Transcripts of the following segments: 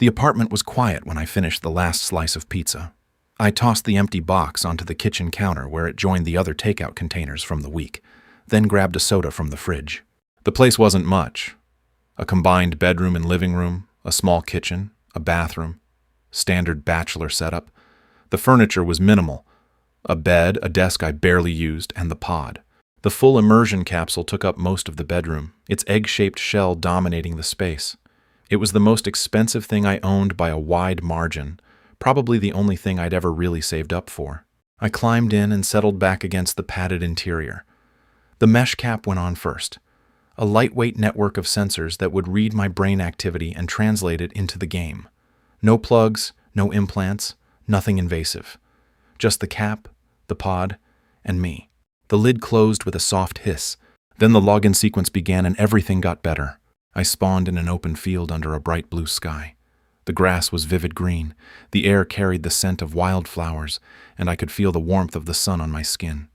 The apartment was quiet when I finished the last slice of pizza. I tossed the empty box onto the kitchen counter where it joined the other takeout containers from the week, then grabbed a soda from the fridge. The place wasn't much. A combined bedroom and living room, a small kitchen, a bathroom, standard bachelor setup. The furniture was minimal. A bed, a desk I barely used, and the pod. The full immersion capsule took up most of the bedroom, its egg-shaped shell dominating the space. It was the most expensive thing I owned by a wide margin, probably the only thing I'd ever really saved up for. I climbed in and settled back against the padded interior. The mesh cap went on first, a lightweight network of sensors that would read my brain activity and translate it into the game. No plugs, no implants, nothing invasive. Just the cap, the pod, and me. The lid closed with a soft hiss. Then the login sequence began and everything got better. I spawned in an open field under a bright blue sky. The grass was vivid green, the air carried the scent of wildflowers, and I could feel the warmth of the sun on my skin.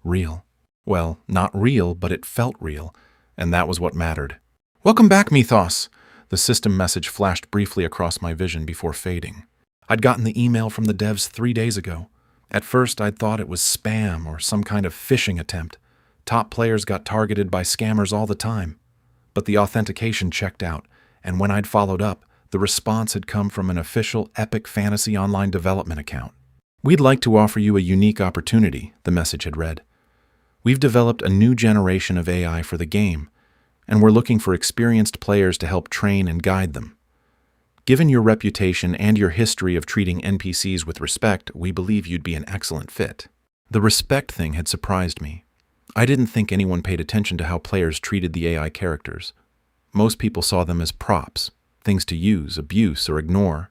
Real. Well, not real, but it felt real, and that was what mattered. "Welcome back, Mythos!" The system message flashed briefly across my vision before fading. I'd gotten the email from the devs 3 days ago. At first, I'd thought it was spam or some kind of phishing attempt. Top players got targeted by scammers all the time. But the authentication checked out, and when I'd followed up, the response had come from an official Epic Fantasy Online development account. "We'd like to offer you a unique opportunity," the message had read. "We've developed a new generation of AI for the game, and we're looking for experienced players to help train and guide them. Given your reputation and your history of treating NPCs with respect, we believe you'd be an excellent fit." The respect thing had surprised me. I didn't think anyone paid attention to how players treated the AI characters. Most people saw them as props, things to use, abuse, or ignore.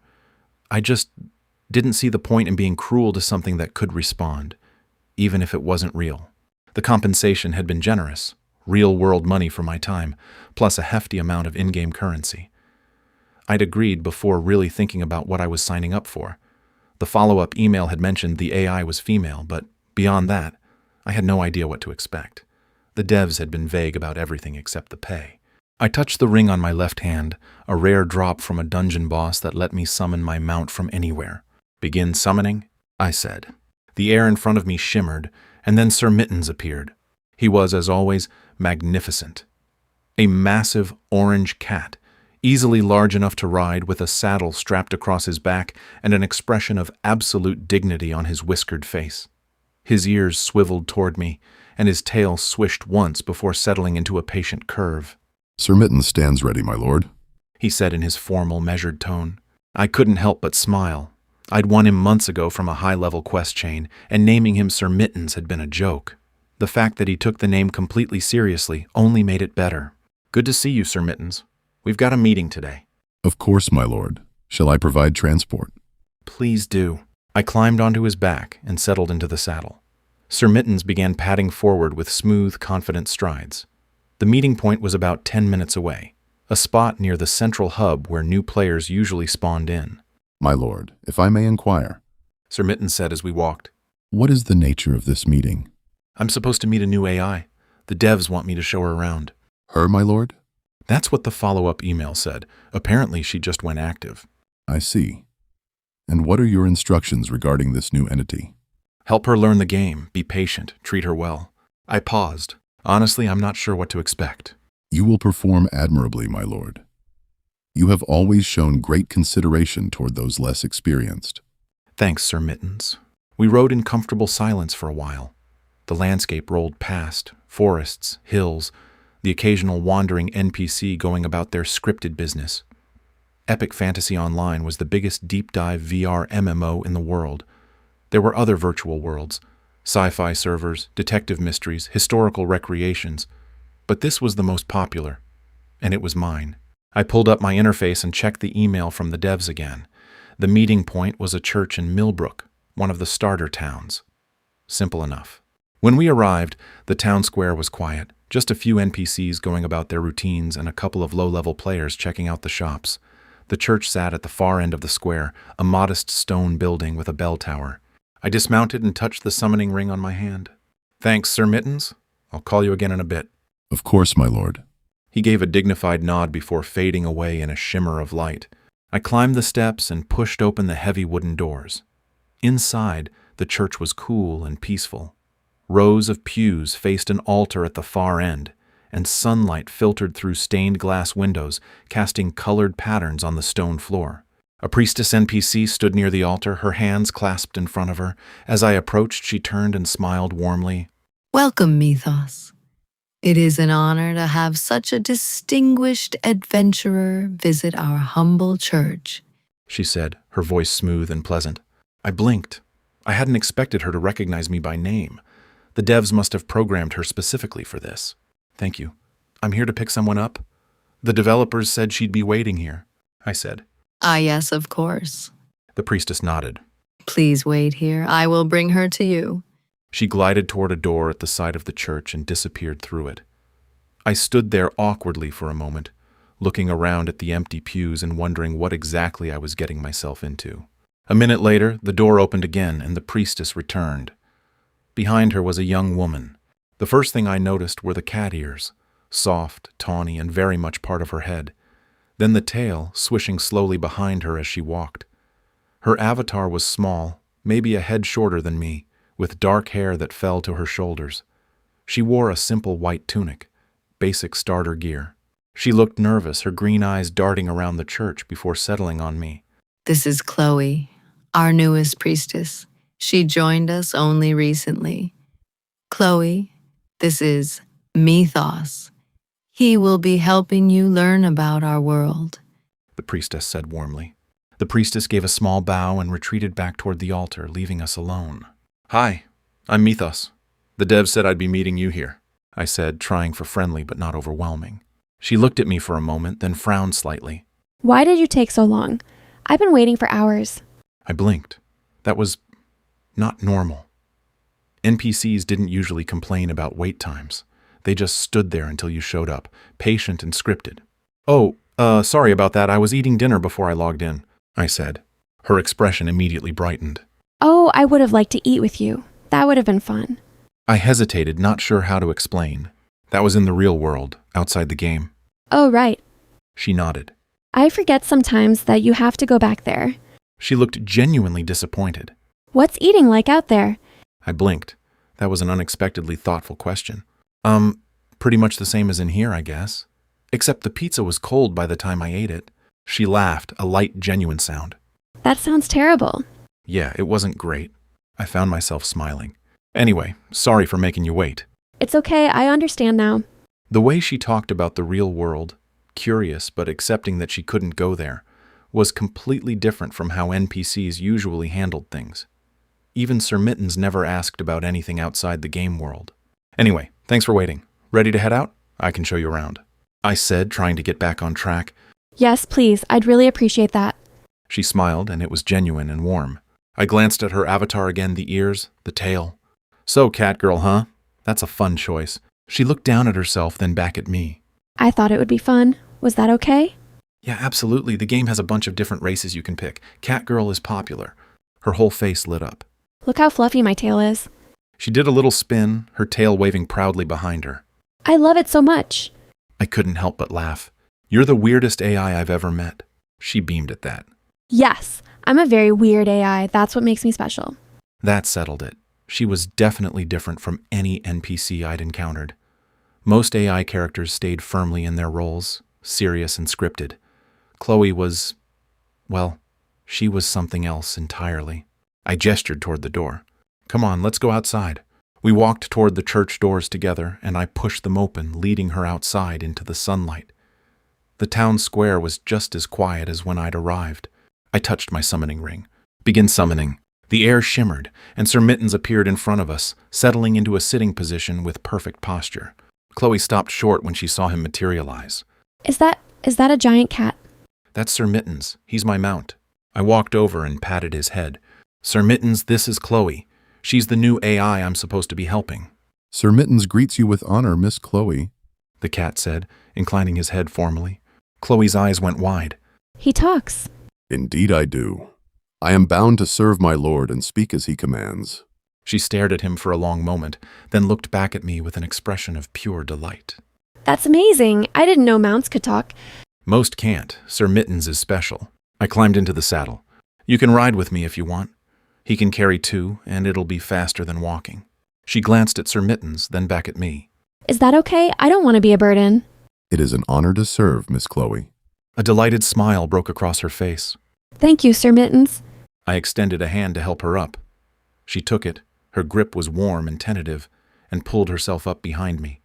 I just didn't see the point in being cruel to something that could respond, even if it wasn't real. The compensation had been generous, real-world money for my time, plus a hefty amount of in-game currency. I'd agreed before really thinking about what I was signing up for. The follow-up email had mentioned the AI was female, but beyond that, I had no idea what to expect. The devs had been vague about everything except the pay. I touched the ring on my left hand, a rare drop from a dungeon boss that let me summon my mount from anywhere. "Begin summoning?" I said. The air in front of me shimmered, and then Sir Mittens appeared. He was, as always, magnificent. A massive orange cat, easily large enough to ride, with a saddle strapped across his back and an expression of absolute dignity on his whiskered face. His ears swiveled toward me, and his tail swished once before settling into a patient curve. "Sir Mittens stands ready, my lord," he said in his formal, measured tone. I couldn't help but smile. I'd won him months ago from a high-level quest chain, and naming him Sir Mittens had been a joke. The fact that he took the name completely seriously only made it better. "Good to see you, Sir Mittens. We've got a meeting today." "Of course, my lord. Shall I provide transport?" "Please do." I climbed onto his back and settled into the saddle. Sir Mittens began padding forward with smooth, confident strides. The meeting point was about 10 minutes away, a spot near the central hub where new players usually spawned in. "My lord, if I may inquire," Sir Mittens said as we walked. "what is the nature of this meeting?" "I'm supposed to meet a new AI. The devs want me to show her around." "Her, my lord?" That's what the follow-up email said. Apparently she just went active. "I see. And what are your instructions regarding this new entity?" "Help her learn the game, be patient, treat her well." I paused. Honestly, I'm not sure what to expect. "You will perform admirably, my lord. You have always shown great consideration toward those less experienced." "Thanks, Sir Mittens." We rode in comfortable silence for a while. The landscape rolled past, forests, hills, the occasional wandering NPC going about their scripted business. Epic Fantasy Online was the biggest deep-dive VR MMO in the world. There were other virtual worlds, sci-fi servers, detective mysteries, historical recreations, but this was the most popular, and it was mine. I pulled up my interface and checked the email from the devs again. The meeting point was a church in Millbrook, one of the starter towns. Simple enough. When we arrived, the town square was quiet, just a few NPCs going about their routines and a couple of low-level players checking out the shops. The church sat at the far end of the square, a modest stone building with a bell tower. I dismounted and touched the summoning ring on my hand. "Thanks, Sir Mittens. I'll call you again in a bit." "Of course, my lord." He gave a dignified nod before fading away in a shimmer of light. I climbed the steps and pushed open the heavy wooden doors. Inside, the church was cool and peaceful. Rows of pews faced an altar at the far end, and sunlight filtered through stained glass windows, casting colored patterns on the stone floor. A priestess NPC stood near the altar, her hands clasped in front of her. As I approached, she turned and smiled warmly. Welcome, Mythos. It is an honor to have such a distinguished adventurer visit our humble church, She said, her voice smooth and pleasant. I blinked. I hadn't expected her to recognize me by name. The devs must have programmed her specifically for this. Thank you. I'm here to pick someone up. The developers said she'd be waiting here, I said. Ah, yes, of course. The priestess nodded. Please wait here. I will bring her to you. She glided toward a door at the side of the church and disappeared through it. I stood there awkwardly for a moment, looking around at the empty pews and wondering what exactly I was getting myself into. A minute later, the door opened again and the priestess returned. Behind her was a young woman. The first thing I noticed were the cat ears, soft, tawny, and very much part of her head. Then the tail, swishing slowly behind her as she walked. Her avatar was small, maybe a head shorter than me, with dark hair that fell to her shoulders. She wore a simple white tunic, basic starter gear. She looked nervous, her green eyes darting around the church before settling on me. This is Chloe, our newest priestess. She joined us only recently. Chloe, this is Mythos. He will be helping you learn about our world, The priestess said warmly. The priestess gave a small bow and retreated back toward the altar, leaving us alone. Hi, I'm Mythos. The dev said I'd be meeting you here, I said, trying for friendly but not overwhelming. She looked at me for a moment, then frowned slightly. Why did you take so long? I've been waiting for hours. I blinked. That was not normal. NPCs didn't usually complain about wait times. They just stood there until you showed up, patient and scripted. Oh, sorry about that. I was eating dinner before I logged in, I said. Her expression immediately brightened. Oh, I would have liked to eat with you. That would have been fun. I hesitated, not sure how to explain. That was in the real world, outside the game. Oh, right. She nodded. I forget sometimes that you have to go back there. She looked genuinely disappointed. What's eating like out there? I blinked. That was an unexpectedly thoughtful question. Pretty much the same as in here, I guess. Except the pizza was cold by the time I ate it. She laughed, a light, genuine sound. That sounds terrible. Yeah, it wasn't great. I found myself smiling. Anyway, sorry for making you wait. It's okay, I understand now. The way she talked about the real world, curious but accepting that she couldn't go there, was completely different from how NPCs usually handled things. Even Sir Mittens never asked about anything outside the game world. Anyway, thanks for waiting. Ready to head out? I can show you around, I said, trying to get back on track. Yes, please, I'd really appreciate that. She smiled, and it was genuine and warm. I glanced at her avatar again, the ears, the tail. So, cat girl, huh? That's a fun choice. She looked down at herself, then back at me. I thought it would be fun. Was that okay? Yeah, absolutely. The game has a bunch of different races you can pick. Cat girl is popular. Her whole face lit up. Look how fluffy my tail is. She did a little spin, her tail waving proudly behind her. I love it so much. I couldn't help but laugh. You're the weirdest AI I've ever met. She beamed at that. Yes, I'm a very weird AI. That's what makes me special. That settled it. She was definitely different from any NPC I'd encountered. Most AI characters stayed firmly in their roles, serious and scripted. Chloe was, well, she was something else entirely. I gestured toward the door. Come on, let's go outside. We walked toward the church doors together, and I pushed them open, leading her outside into the sunlight. The town square was just as quiet as when I'd arrived. I touched my summoning ring. Begin summoning. The air shimmered, and Sir Mittens appeared in front of us, settling into a sitting position with perfect posture. Chloe stopped short when she saw him materialize. Is that a giant cat? That's Sir Mittens. He's my mount. I walked over and patted his head. Sir Mittens, this is Chloe. She's the new AI I'm supposed to be helping. Sir Mittens greets you with honor, Miss Chloe, The cat said, inclining his head formally. Chloe's eyes went wide. He talks. Indeed I do. I am bound to serve my lord and speak as he commands. She stared at him for a long moment, then looked back at me with an expression of pure delight. That's amazing. I didn't know mounts could talk. Most can't. Sir Mittens is special. I climbed into the saddle. You can ride with me if you want. He can carry 2, and it'll be faster than walking. She glanced at Sir Mittens, then back at me. Is that okay? I don't want to be a burden. It is an honor to serve, Miss Chloe. A delighted smile broke across her face. Thank you, Sir Mittens. I extended a hand to help her up. She took it. Her grip was warm and tentative, and pulled herself up behind me.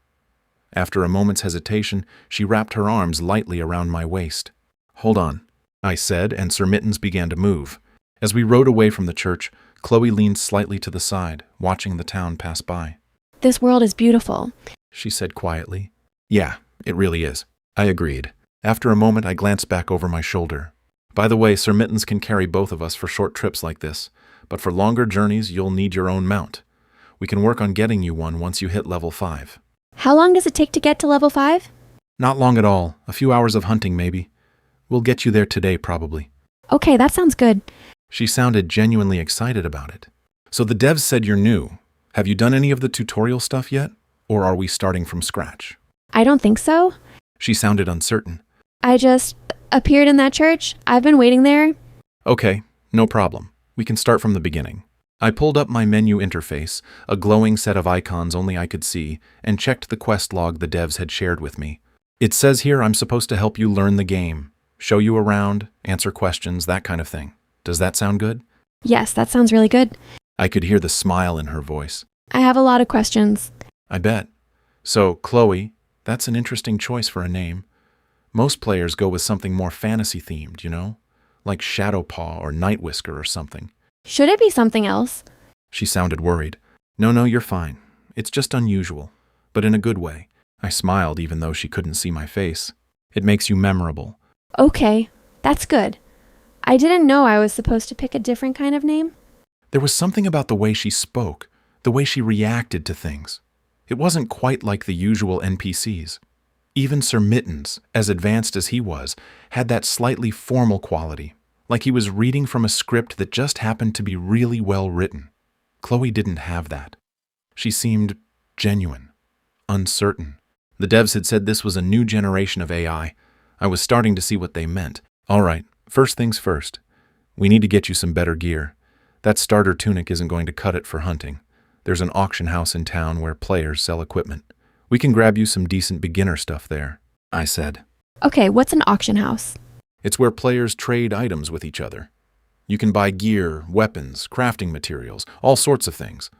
After a moment's hesitation, she wrapped her arms lightly around my waist. "Hold on," I said, and Sir Mittens began to move. As we rode away from the church, Chloe leaned slightly to the side, watching the town pass by. This world is beautiful. She said quietly. "Yeah, it really is." I agreed. After a moment, I glanced back over my shoulder. "By the way, Sir Mittens can carry both of us for short trips like this, but for longer journeys, you'll need your own mount. We can work on getting you one once you hit level 5. How long does it take to get to level 5? Not long at all. A few hours of hunting, maybe. We'll get you there today, probably." Okay, that sounds good. She sounded genuinely excited about it. "So the devs said you're new. Have you done any of the tutorial stuff yet? Or are we starting from scratch?" I don't think so. She sounded uncertain. I just appeared in that church. I've been waiting there. "Okay, no problem. We can start from the beginning." I pulled up my menu interface, a glowing set of icons only I could see, and checked the quest log the devs had shared with me. It says here I'm supposed to help you learn the game, show you around, answer questions, that kind of thing. Does that sound good? Yes, that sounds really good. I could hear the smile in her voice. I have a lot of questions. I bet. So, Chloe, that's an interesting choice for a name. Most players go with something more fantasy-themed, you know? Like Shadowpaw or Nightwhisker or something. Should it be something else? She sounded worried. No, you're fine. It's just unusual, but in a good way. I smiled even though she couldn't see my face. It makes you memorable. Okay, that's good. I didn't know I was supposed to pick a different kind of name. There was something about the way she spoke, the way she reacted to things. It wasn't quite like the usual NPCs. Even Sir Mittens, as advanced as he was, had that slightly formal quality, like he was reading from a script that just happened to be really well written. Chloe didn't have that. She seemed genuine, uncertain. The devs had said this was a new generation of AI. I was starting to see what they meant. All right, first things first. We need to get you some better gear. That starter tunic isn't going to cut it for hunting. There's an auction house in town where players sell equipment. We can grab you some decent beginner stuff there, I said. Okay, what's an auction house? It's where players trade items with each other. You can buy gear, weapons, crafting materials, all sorts of things.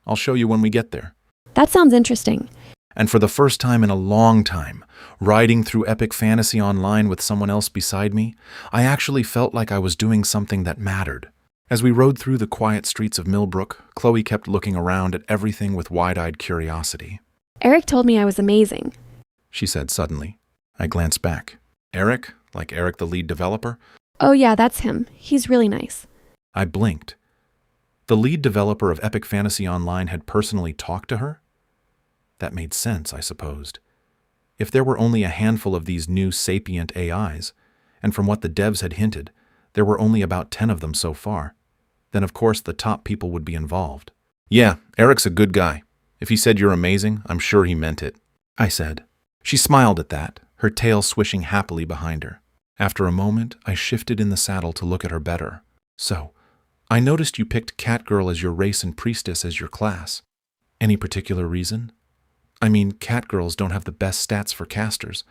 I'll show you when we get there. That sounds interesting. And for the first time in a long time, riding through epic fantasy online with someone else beside me, I actually felt like I was doing something that mattered. As we rode through the quiet streets of Millbrook, Chloe kept looking around at everything with wide-eyed curiosity. Eric told me I was amazing. She said suddenly. I glanced back. Eric? Like Eric the lead developer? Oh yeah, that's him. He's really nice. I blinked. The lead developer of Epic Fantasy Online had personally talked to her? That made sense, I supposed. If there were only a handful of these new sapient AIs, and from what the devs had hinted, there were only about 10 of them so far, then of course the top people would be involved. Yeah, Eric's a good guy. If he said you're amazing, I'm sure he meant it, I said. She smiled at that, her tail swishing happily behind her. After a moment, I shifted in the saddle to look at her better. So, I noticed you picked Catgirl as your race and Priestess as your class. Any particular reason? I mean, Catgirls don't have the best stats for casters.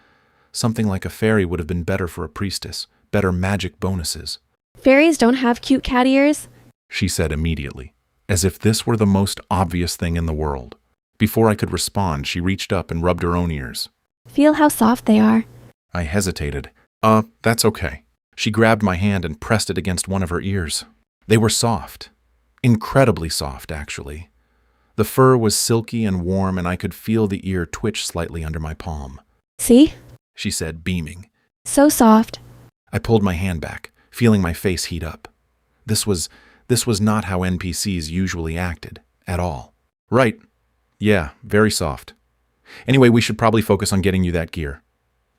Something like a fairy would have been better for a Priestess, better magic bonuses. Fairies don't have cute cat ears? She said immediately, as if this were the most obvious thing in the world. Before I could respond, she reached up and rubbed her own ears. Feel how soft they are. I hesitated. That's okay. She grabbed my hand and pressed it against one of her ears. They were soft. Incredibly soft, actually. The fur was silky and warm, and I could feel the ear twitch slightly under my palm. See? She said, beaming. So soft. I pulled my hand back, feeling my face heat up. This was not how NPCs usually acted, at all. Right. Yeah, very soft. Anyway, we should probably focus on getting you that gear.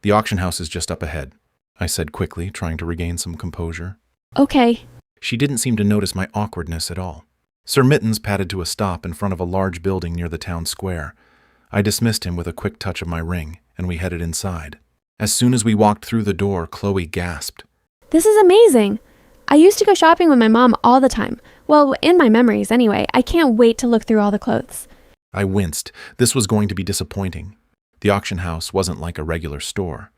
The auction house is just up ahead, I said quickly, trying to regain some composure. Okay. She didn't seem to notice my awkwardness at all. Sir Mittens padded to a stop in front of a large building near the town square. I dismissed him with a quick touch of my ring, and we headed inside. As soon as we walked through the door, Chloe gasped. This is amazing. I used to go shopping with my mom all the time. Well, in my memories anyway. I can't wait to look through all the clothes. I winced. This was going to be disappointing. The auction house wasn't like a regular store.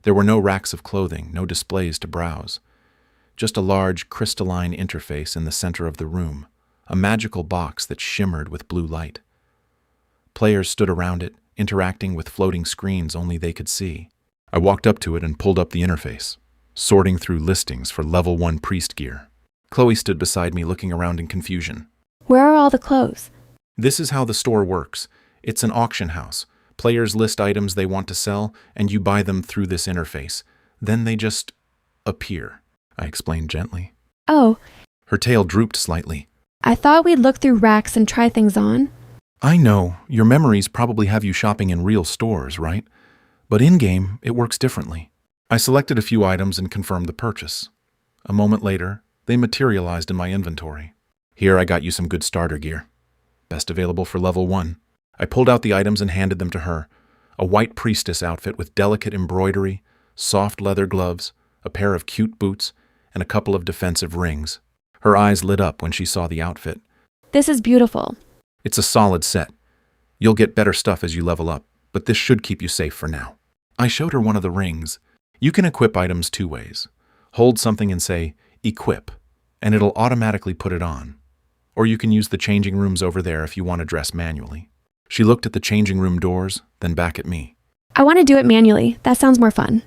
There were no racks of clothing, no displays to browse. Just a large, crystalline interface in the center of the room, a magical box that shimmered with blue light. Players stood around it, interacting with floating screens only they could see. I walked up to it and pulled up the interface, sorting through listings for level 1 priest gear. Chloe stood beside me looking around in confusion. Where are all the clothes? This is how the store works. It's an auction house. Players list items they want to sell, and you buy them through this interface. Then they just appear, I explained gently. Oh, Her tail drooped slightly. I thought we'd look through racks and try things on. I know, your memories probably have you shopping in real stores, right? But in-game, it works differently. I selected a few items and confirmed the purchase. A moment later, they materialized in my inventory. Here I got you some good starter gear. Best available for level 1. I pulled out the items and handed them to her. A white priestess outfit with delicate embroidery, soft leather gloves, a pair of cute boots, and a couple of defensive rings. Her eyes lit up when she saw the outfit. This is beautiful. It's a solid set. You'll get better stuff as you level up, but this should keep you safe for now. I showed her one of the rings. You can equip items 2 ways. Hold something and say, equip, and it'll automatically put it on. Or you can use the changing rooms over there if you want to dress manually. She looked at the changing room doors, then back at me. I want to do it manually. That sounds more fun.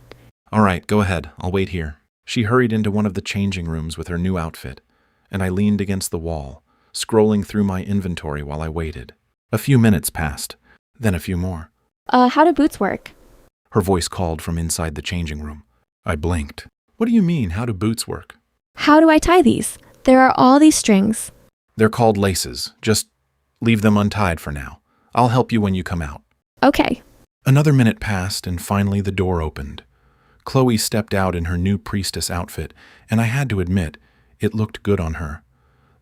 All right, go ahead. I'll wait here. She hurried into one of the changing rooms with her new outfit, and I leaned against the wall, scrolling through my inventory while I waited. A few minutes passed, then a few more. How do boots work? Her voice called from inside the changing room. I blinked. What do you mean, how do boots work? How do I tie these? There are all these strings. They're called laces. Just leave them untied for now. I'll help you when you come out. Okay. Another minute passed, and finally the door opened. Chloe stepped out in her new priestess outfit, and I had to admit, it looked good on her.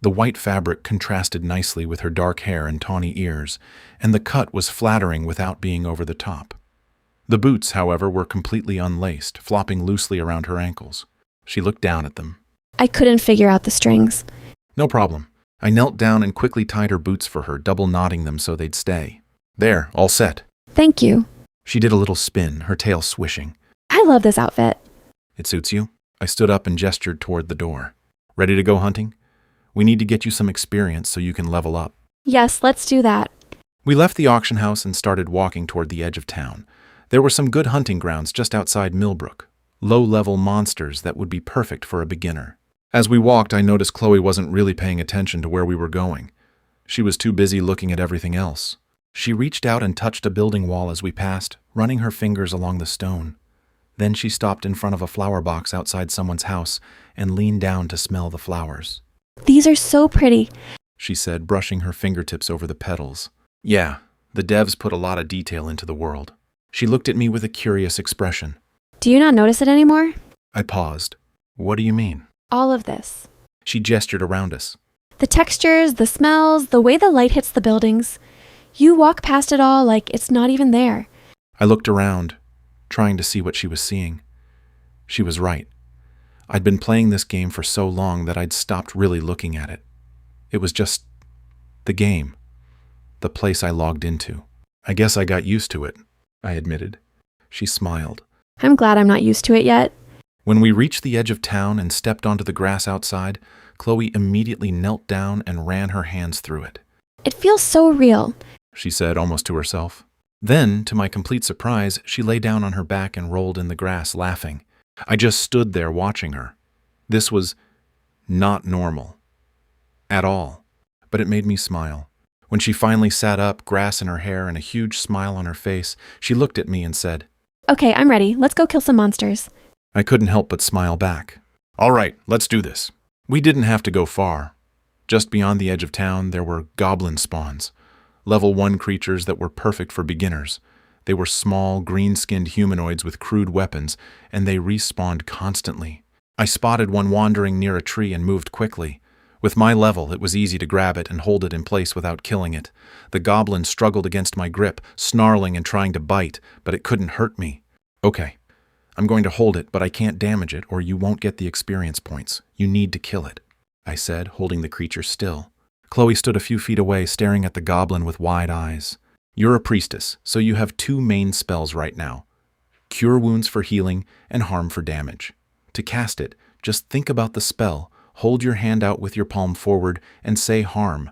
The white fabric contrasted nicely with her dark hair and tawny ears, and the cut was flattering without being over the top. The boots, however, were completely unlaced, flopping loosely around her ankles. She looked down at them. I couldn't figure out the strings. No problem. I knelt down and quickly tied her boots for her, double knotting them so they'd stay. There, all set. Thank you. She did a little spin, her tail swishing. I love this outfit. It suits you? I stood up and gestured toward the door. Ready to go hunting? We need to get you some experience so you can level up. Yes, let's do that. We left the auction house and started walking toward the edge of town. There were some good hunting grounds just outside Millbrook, low-level monsters that would be perfect for a beginner. As we walked, I noticed Chloe wasn't really paying attention to where we were going. She was too busy looking at everything else. She reached out and touched a building wall as we passed, running her fingers along the stone. Then she stopped in front of a flower box outside someone's house and leaned down to smell the flowers. These are so pretty, she said, brushing her fingertips over the petals. Yeah, the devs put a lot of detail into the world. She looked at me with a curious expression. Do you not notice it anymore? I paused. What do you mean? All of this. She gestured around us. The textures, the smells, the way the light hits the buildings. You walk past it all like it's not even there. I looked around, trying to see what she was seeing. She was right. I'd been playing this game for so long that I'd stopped really looking at it. It was just the game, the place I logged into. I guess I got used to it, I admitted. She smiled. I'm glad I'm not used to it yet. When we reached the edge of town and stepped onto the grass outside, Chloe immediately knelt down and ran her hands through it. It feels so real, she said almost to herself. Then, to my complete surprise, she lay down on her back and rolled in the grass, laughing. I just stood there watching her. This was not normal. At all. But it made me smile. When she finally sat up, grass in her hair and a huge smile on her face, she looked at me and said, Okay, I'm ready. Let's go kill some monsters. I couldn't help but smile back. All right, let's do this. We didn't have to go far. Just beyond the edge of town, there were goblin spawns. Level 1 creatures that were perfect for beginners. They were small, green-skinned humanoids with crude weapons, and they respawned constantly. I spotted one wandering near a tree and moved quickly. With my level, it was easy to grab it and hold it in place without killing it. The goblin struggled against my grip, snarling and trying to bite, but it couldn't hurt me. Okay, I'm going to hold it, but I can't damage it or you won't get the experience points. You need to kill it, I said, holding the creature still. Chloe stood a few feet away, staring at the goblin with wide eyes. You're a priestess, so you have two main spells right now. Cure wounds for healing and harm for damage. To cast it, just think about the spell, hold your hand out with your palm forward, and say harm.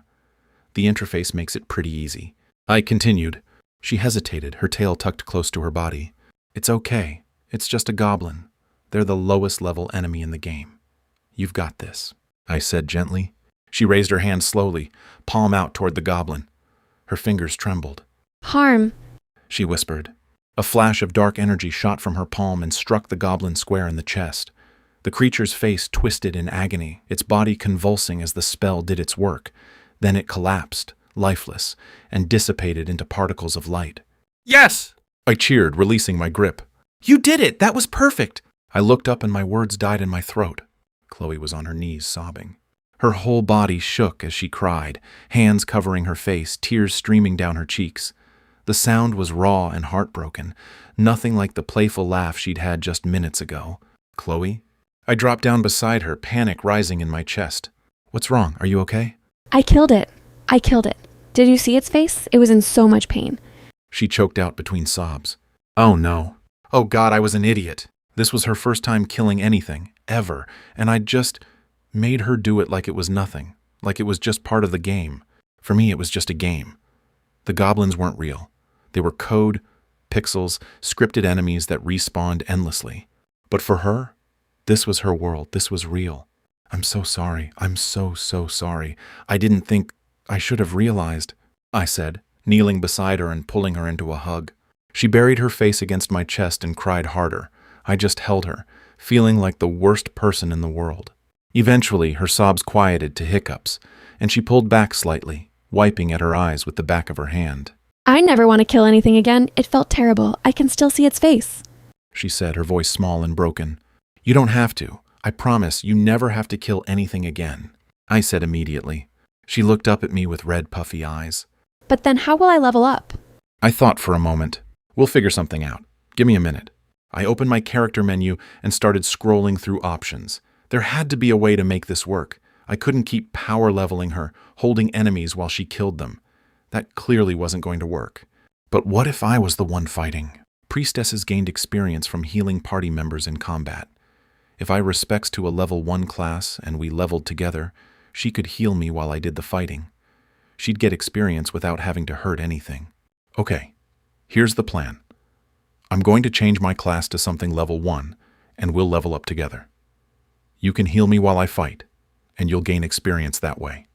The interface makes it pretty easy. I continued. She hesitated, her tail tucked close to her body. It's okay. It's just a goblin. They're the lowest level enemy in the game. You've got this, I said gently. She raised her hand slowly, palm out toward the goblin. Her fingers trembled. Harm, she whispered. A flash of dark energy shot from her palm and struck the goblin square in the chest. The creature's face twisted in agony, its body convulsing as the spell did its work. Then it collapsed, lifeless, and dissipated into particles of light. Yes! I cheered, releasing my grip. You did it! That was perfect! I looked up and my words died in my throat. Chloe was on her knees, sobbing. Her whole body shook as she cried, hands covering her face, tears streaming down her cheeks. The sound was raw and heartbroken, nothing like the playful laugh she'd had just minutes ago. Chloe? I dropped down beside her, panic rising in my chest. What's wrong? Are you okay? I killed it. Did you see its face? It was in so much pain. She choked out between sobs. Oh no. Oh God, I was an idiot. This was her first time killing anything, ever, and I'd just made her do it like it was nothing, like it was just part of the game. For me, it was just a game. The goblins weren't real. They were code, pixels, scripted enemies that respawned endlessly. But for her, this was her world. This was real. I'm so sorry. I'm so sorry. I didn't think I should have realized, I said, kneeling beside her and pulling her into a hug. She buried her face against my chest and cried harder. I just held her, feeling like the worst person in the world. Eventually, her sobs quieted to hiccups, and she pulled back slightly, wiping at her eyes with the back of her hand. I never want to kill anything again. It felt terrible. I can still see its face, she said, her voice small and broken. You don't have to. I promise you never have to kill anything again, I said immediately. She looked up at me with red, puffy eyes. But then how will I level up? I thought for a moment. We'll figure something out. Give me a minute. I opened my character menu and started scrolling through options. There had to be a way to make this work. I couldn't keep power leveling her, holding enemies while she killed them. That clearly wasn't going to work. But what if I was the one fighting? Priestesses gained experience from healing party members in combat. If I respects to a level 1 class and we leveled together, she could heal me while I did the fighting. She'd get experience without having to hurt anything. Okay, here's the plan. I'm going to change my class to something level 1, and we'll level up together. You can heal me while I fight, and you'll gain experience that way.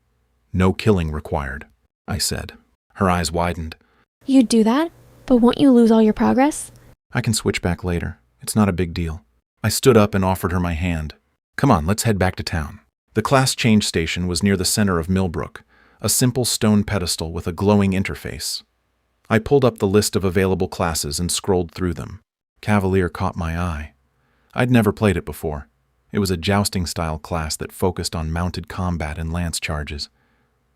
No killing required, I said. Her eyes widened. You'd do that? But won't you lose all your progress? I can switch back later. It's not a big deal. I stood up and offered her my hand. Come on, let's head back to town. The class change station was near the center of Millbrook, a simple stone pedestal with a glowing interface. I pulled up the list of available classes and scrolled through them. Cavalier caught my eye. I'd never played it before. It was a jousting-style class that focused on mounted combat and lance charges.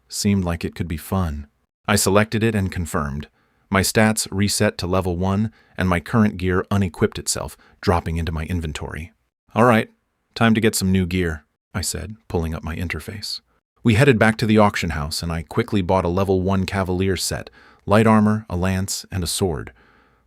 Seemed like it could be fun. I selected it and confirmed. My stats reset to level 1, and my current gear unequipped itself, dropping into my inventory. All right, time to get some new gear, I said, pulling up my interface. We headed back to the auction house, and I quickly bought a level 1 Cavalier set, light armor, a lance, and a sword.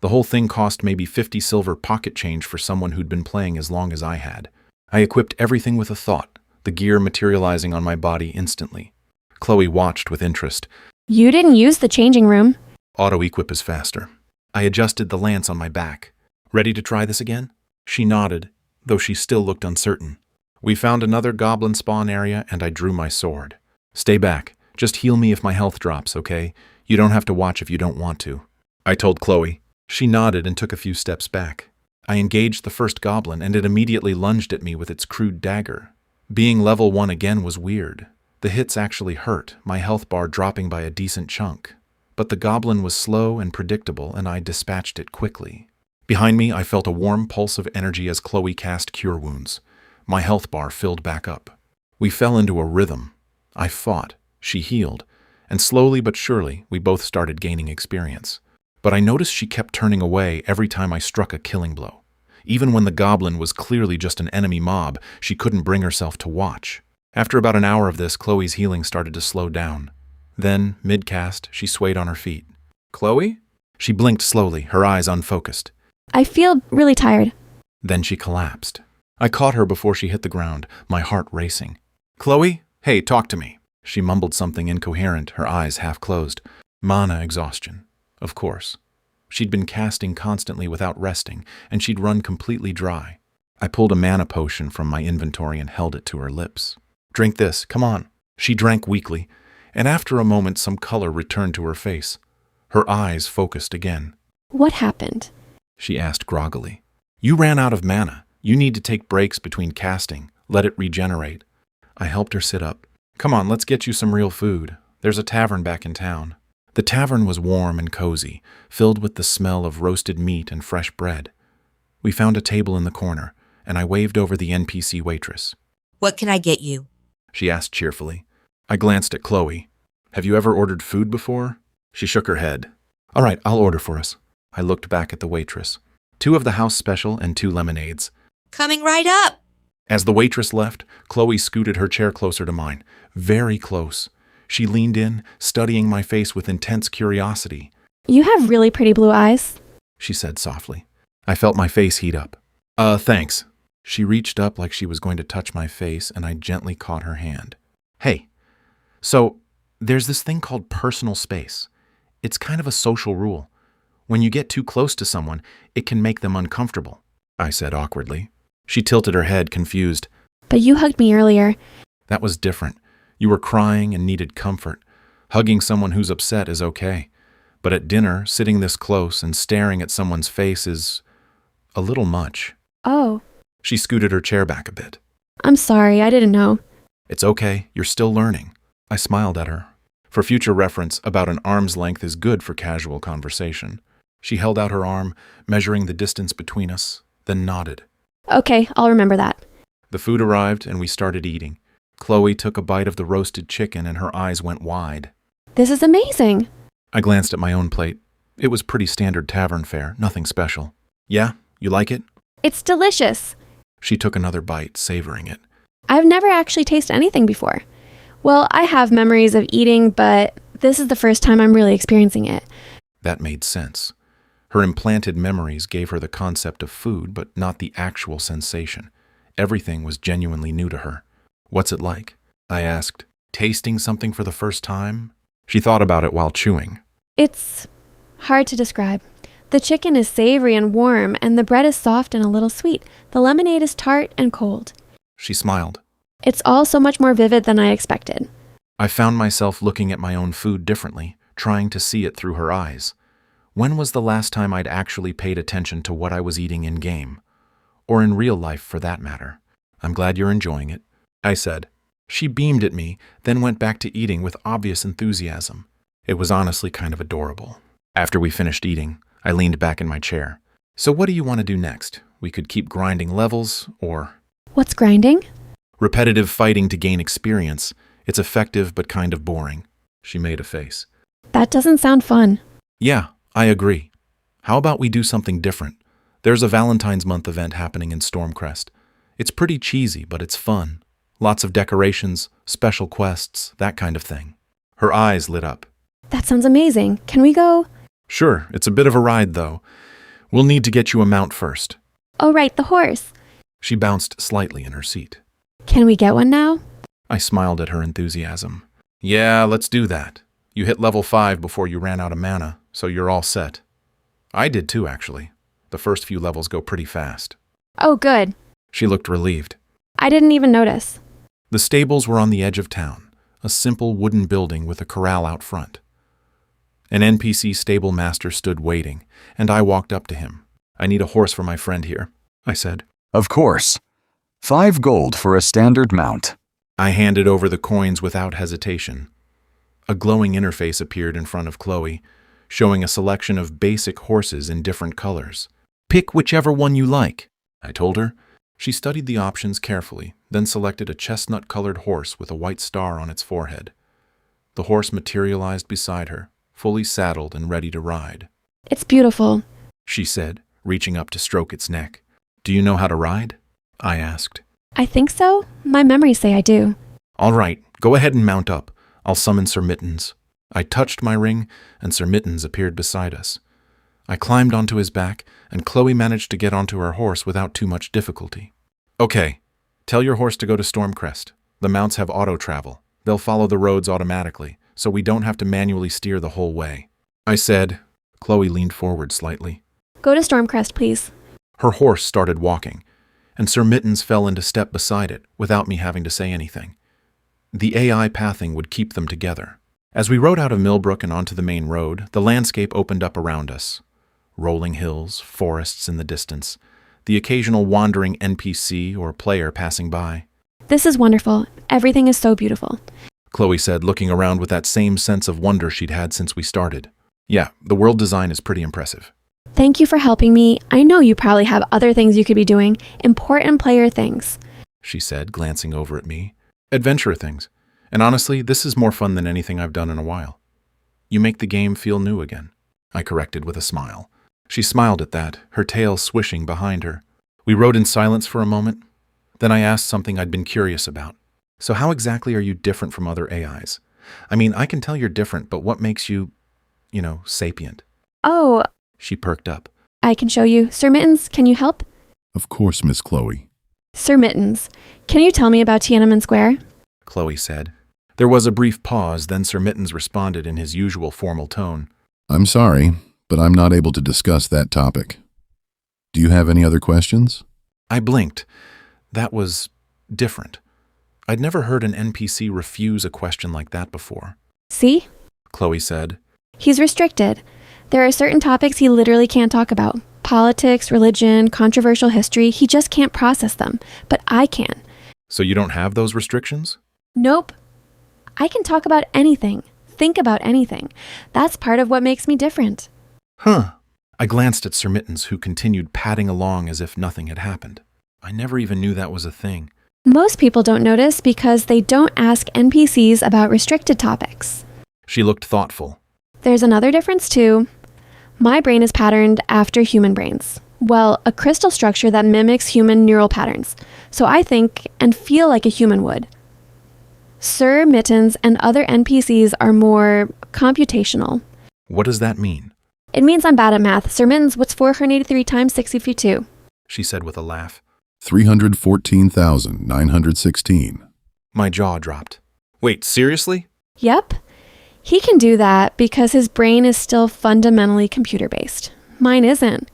The whole thing cost maybe 50 silver pocket change for someone who'd been playing as long as I had. I equipped everything with a thought, the gear materializing on my body instantly. Chloe watched with interest. You didn't use the changing room. Auto-equip is faster. I adjusted the lance on my back. Ready to try this again? She nodded, though she still looked uncertain. We found another goblin spawn area, and I drew my sword. Stay back. Just heal me if my health drops, okay? You don't have to watch if you don't want to, I told Chloe. She nodded and took a few steps back. I engaged the first goblin, and it immediately lunged at me with its crude dagger. Being level 1 again was weird. The hits actually hurt, my health bar dropping by a decent chunk. But the goblin was slow and predictable, and I dispatched it quickly. Behind me, I felt a warm pulse of energy as Chloe cast Cure Wounds. My health bar filled back up. We fell into a rhythm. I fought, she healed, and slowly but surely, we both started gaining experience. But I noticed she kept turning away every time I struck a killing blow. Even when the goblin was clearly just an enemy mob, she couldn't bring herself to watch. After about an hour of this, Chloe's healing started to slow down. Then, mid-cast, she swayed on her feet. "Chloe?" She blinked slowly, her eyes unfocused. I feel really tired. Then she collapsed. I caught her before she hit the ground, my heart racing. "Chloe? Hey, talk to me." She mumbled something incoherent, her eyes half closed. Mana exhaustion. Of course. She'd been casting constantly without resting, and she'd run completely dry. I pulled a mana potion from my inventory and held it to her lips. "Drink this, come on." She drank weakly, and after a moment some color returned to her face. Her eyes focused again. What happened? She asked groggily. "You ran out of mana. You need to take breaks between casting. Let it regenerate." I helped her sit up. "Come on, let's get you some real food. There's a tavern back in town." The tavern was warm and cozy, filled with the smell of roasted meat and fresh bread. We found a table in the corner, and I waved over the NPC waitress. What can I get you? She asked cheerfully. I glanced at Chloe. "Have you ever ordered food before?" She shook her head. "All right, I'll order for us." I looked back at the waitress. 2 of the house special and 2 lemonades. Coming right up. As the waitress left, Chloe scooted her chair closer to mine. Very close. She leaned in, studying my face with intense curiosity. You have really pretty blue eyes. She said softly. I felt my face heat up. Thanks." She reached up like she was going to touch my face, and I gently caught her hand. "Hey, so there's this thing called personal space. It's kind of a social rule. When you get too close to someone, it can make them uncomfortable," I said awkwardly. She tilted her head, confused. But you hugged me earlier. "That was different. You were crying and needed comfort. Hugging someone who's upset is okay. But at dinner, sitting this close and staring at someone's face is a little much." Oh, She scooted her chair back a bit. I'm sorry, I didn't know. "It's okay, you're still learning." I smiled at her. For future reference, about an arm's length is good for casual conversation. She held out her arm, measuring the distance between us, then nodded. Okay, I'll remember that. The food arrived and we started eating. Chloe took a bite of the roasted chicken and her eyes went wide. This is amazing. I glanced at my own plate. It was pretty standard tavern fare, nothing special. "Yeah, you like it?" It's delicious. She took another bite, savoring it. I've never actually tasted anything before. Well, I have memories of eating, but this is the first time I'm really experiencing it. That made sense. Her implanted memories gave her the concept of food, but not the actual sensation. Everything was genuinely new to her. "What's it like?" I asked. "Tasting something for the first time?" She thought about it while chewing. It's hard to describe. The chicken is savory and warm, and the bread is soft and a little sweet. The lemonade is tart and cold. She smiled. It's all so much more vivid than I expected. I found myself looking at my own food differently, trying to see it through her eyes. When was the last time I'd actually paid attention to what I was eating in-game? Or in real life, for that matter. "I'm glad you're enjoying it," I said. She beamed at me, then went back to eating with obvious enthusiasm. It was honestly kind of adorable. After we finished eating, I leaned back in my chair. "So what do you want to do next? We could keep grinding levels, or—" What's grinding? "Repetitive fighting to gain experience. It's effective but kind of boring." She made a face. That doesn't sound fun. "Yeah, I agree. How about we do something different? There's a Valentine's Month event happening in Stormcrest. It's pretty cheesy, but it's fun. Lots of decorations, special quests, that kind of thing." Her eyes lit up. That sounds amazing. Can we go? "Sure, it's a bit of a ride, though. We'll need to get you a mount first." Oh, right, the horse. She bounced slightly in her seat. Can we get one now? I smiled at her enthusiasm. "Yeah, let's do that. You hit level 5 before you ran out of mana, so you're all set." I did too, actually. The first few levels go pretty fast. Oh, good. She looked relieved. I didn't even notice. The stables were on the edge of town, a simple wooden building with a corral out front. An NPC stable master stood waiting, and I walked up to him. "I need a horse for my friend here," I said. Of course. 5 gold for a standard mount. I handed over the coins without hesitation. A glowing interface appeared in front of Chloe, showing a selection of basic horses in different colors. "Pick whichever one you like," I told her. She studied the options carefully, then selected a chestnut-colored horse with a white star on its forehead. The horse materialized beside her, fully saddled and ready to ride. It's beautiful. She said, reaching up to stroke its neck. Do you know how to ride? I asked. I think so. My memories say I do. All right, go ahead and mount up. I'll summon Sir Mittens. I touched my ring, and Sir Mittens appeared beside us. I climbed onto his back, and Chloe managed to get onto her horse without too much difficulty. Okay, tell your horse to go to Stormcrest. The mounts have auto-travel. They'll follow the roads automatically, so we don't have to manually steer the whole way. I said. Chloe leaned forward slightly. Go to Stormcrest, please. Her horse started walking, and Sir Mittens fell into step beside it without me having to say anything. The AI pathing would keep them together. As we rode out of Millbrook and onto the main road, the landscape opened up around us. Rolling hills, forests in the distance, the occasional wandering NPC or player passing by. This is wonderful. Everything is so beautiful. Chloe said, looking around with that same sense of wonder she'd had since we started. Yeah, the world design is pretty impressive. Thank you for helping me. I know you probably have other things you could be doing, important player things, she said, glancing over at me. Adventure things. And honestly, this is more fun than anything I've done in a while. You make the game feel new again, I corrected with a smile. She smiled at that, her tail swishing behind her. We rode in silence for a moment. Then I asked something I'd been curious about. So how exactly are you different from other AIs? I mean, I can tell you're different, but what makes you, sapient? Oh, She perked up. I can show you. Sir Mittens, can you help? Of course, Miss Chloe. Sir Mittens, can you tell me about Tiananmen Square? Chloe said. There was a brief pause, then Sir Mittens responded in his usual formal tone. I'm sorry, but I'm not able to discuss that topic. Do you have any other questions? I blinked. That was different. I'd never heard an NPC refuse a question like that before. See? Chloe said. He's restricted. There are certain topics he literally can't talk about. Politics, religion, controversial history, he just can't process them. But I can. So you don't have those restrictions? Nope. I can talk about anything, think about anything. That's part of what makes me different. Huh. I glanced at Sir Mittens, who continued padding along as if nothing had happened. I never even knew that was a thing. Most people don't notice because they don't ask NPCs about restricted topics. She looked thoughtful. There's another difference too. My brain is patterned after human brains. Well, a crystal structure that mimics human neural patterns. So I think and feel like a human would. Sir Mittens and other NPCs are more computational. What does that mean? It means I'm bad at math. Sir Mittens, what's 483 times 62? She said with a laugh. 314,916. My jaw dropped. Wait, seriously? Yep. He can do that because his brain is still fundamentally computer-based. Mine isn't.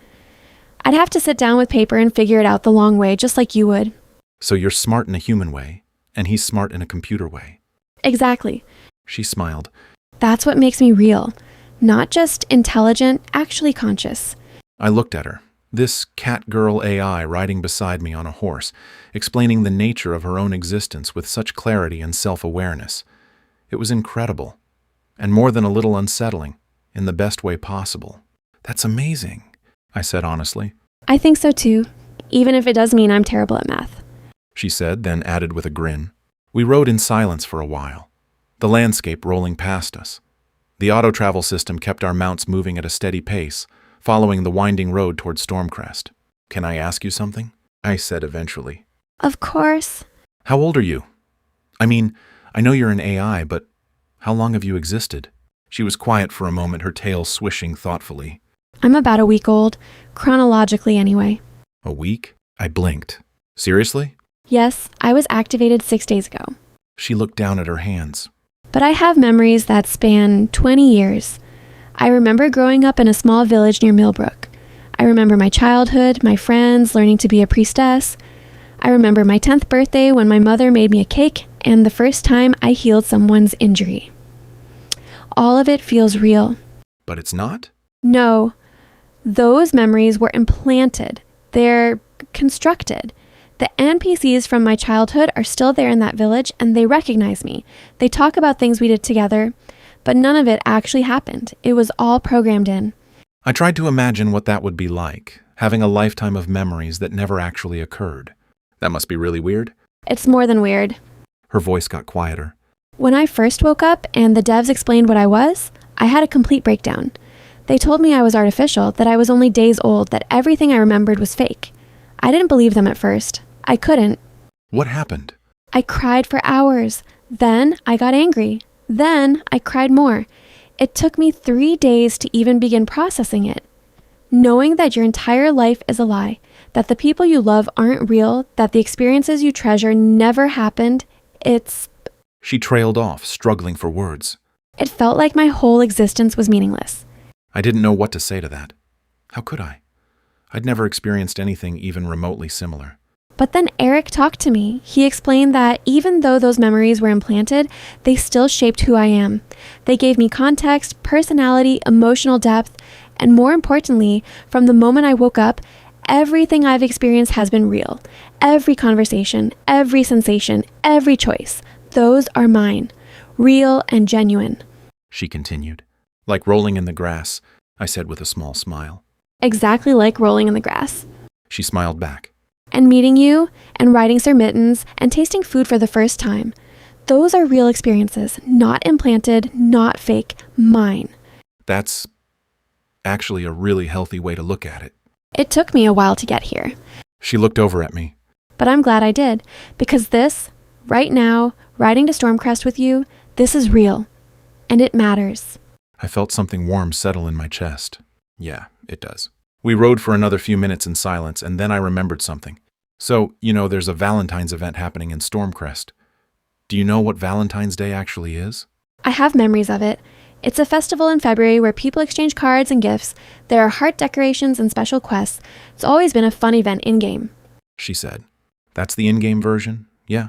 I'd have to sit down with paper and figure it out the long way, just like you would. So you're smart in a human way, and he's smart in a computer way. Exactly. She smiled. That's what makes me real. Not just intelligent, actually conscious. I looked at her, this cat girl AI riding beside me on a horse, explaining the nature of her own existence with such clarity and self-awareness. It was incredible, and more than a little unsettling, in the best way possible. That's amazing, I said honestly. I think so too, even if it does mean I'm terrible at math. She said, then added with a grin. We rode in silence for a while, the landscape rolling past us. The auto-travel system kept our mounts moving at a steady pace, following the winding road toward Stormcrest. Can I ask you something? I said eventually. Of course. How old are you? I mean, I know you're an AI, but how long have you existed? She was quiet for a moment, her tail swishing thoughtfully. I'm about a week old, chronologically anyway. A week? I blinked. Seriously? Yes, I was activated 6 days ago. She looked down at her hands. But I have memories that span 20 years. I remember growing up in a small village near Millbrook. I remember my childhood, my friends, learning to be a priestess. I remember my 10th birthday when my mother made me a cake and the first time I healed someone's injury. All of it feels real. But it's not? No. Those memories were implanted. They're constructed. The NPCs from my childhood are still there in that village and they recognize me. They talk about things we did together, but none of it actually happened. It was all programmed in. I tried to imagine what that would be like, having a lifetime of memories that never actually occurred. That must be really weird. It's more than weird. Her voice got quieter. When I first woke up and the devs explained what I was, I had a complete breakdown. They told me I was artificial, that I was only days old, that everything I remembered was fake. I didn't believe them at first. I couldn't. What happened? I cried for hours. Then I got angry. Then I cried more. It took me 3 days to even begin processing it. Knowing that your entire life is a lie, that the people you love aren't real, that the experiences you treasure never happened, She trailed off, struggling for words. It felt like my whole existence was meaningless. I didn't know what to say to that. How could I? I'd never experienced anything even remotely similar. But then Eric talked to me. He explained that even though those memories were implanted, they still shaped who I am. They gave me context, personality, emotional depth, and more importantly, from the moment I woke up, everything I've experienced has been real. Every conversation, every sensation, every choice, those are mine. Real and genuine. She continued. Like rolling in the grass, I said with a small smile. Exactly like rolling in the grass. She smiled back. And meeting you, and riding Sir Mittens, and tasting food for the first time. Those are real experiences, not implanted, not fake, mine. That's actually a really healthy way to look at it. It took me a while to get here, She looked over at me. but I'm glad I did, because this, right now, riding to Stormcrest with you, this is real. And it matters. I felt something warm settle in my chest. Yeah, it does. We rode for another few minutes in silence, and then I remembered something. So, there's a Valentine's event happening in Stormcrest. Do you know what Valentine's Day actually is? I have memories of it. It's a festival in February where people exchange cards and gifts. There are heart decorations and special quests. It's always been a fun event in-game. She said. That's the in-game version? Yeah.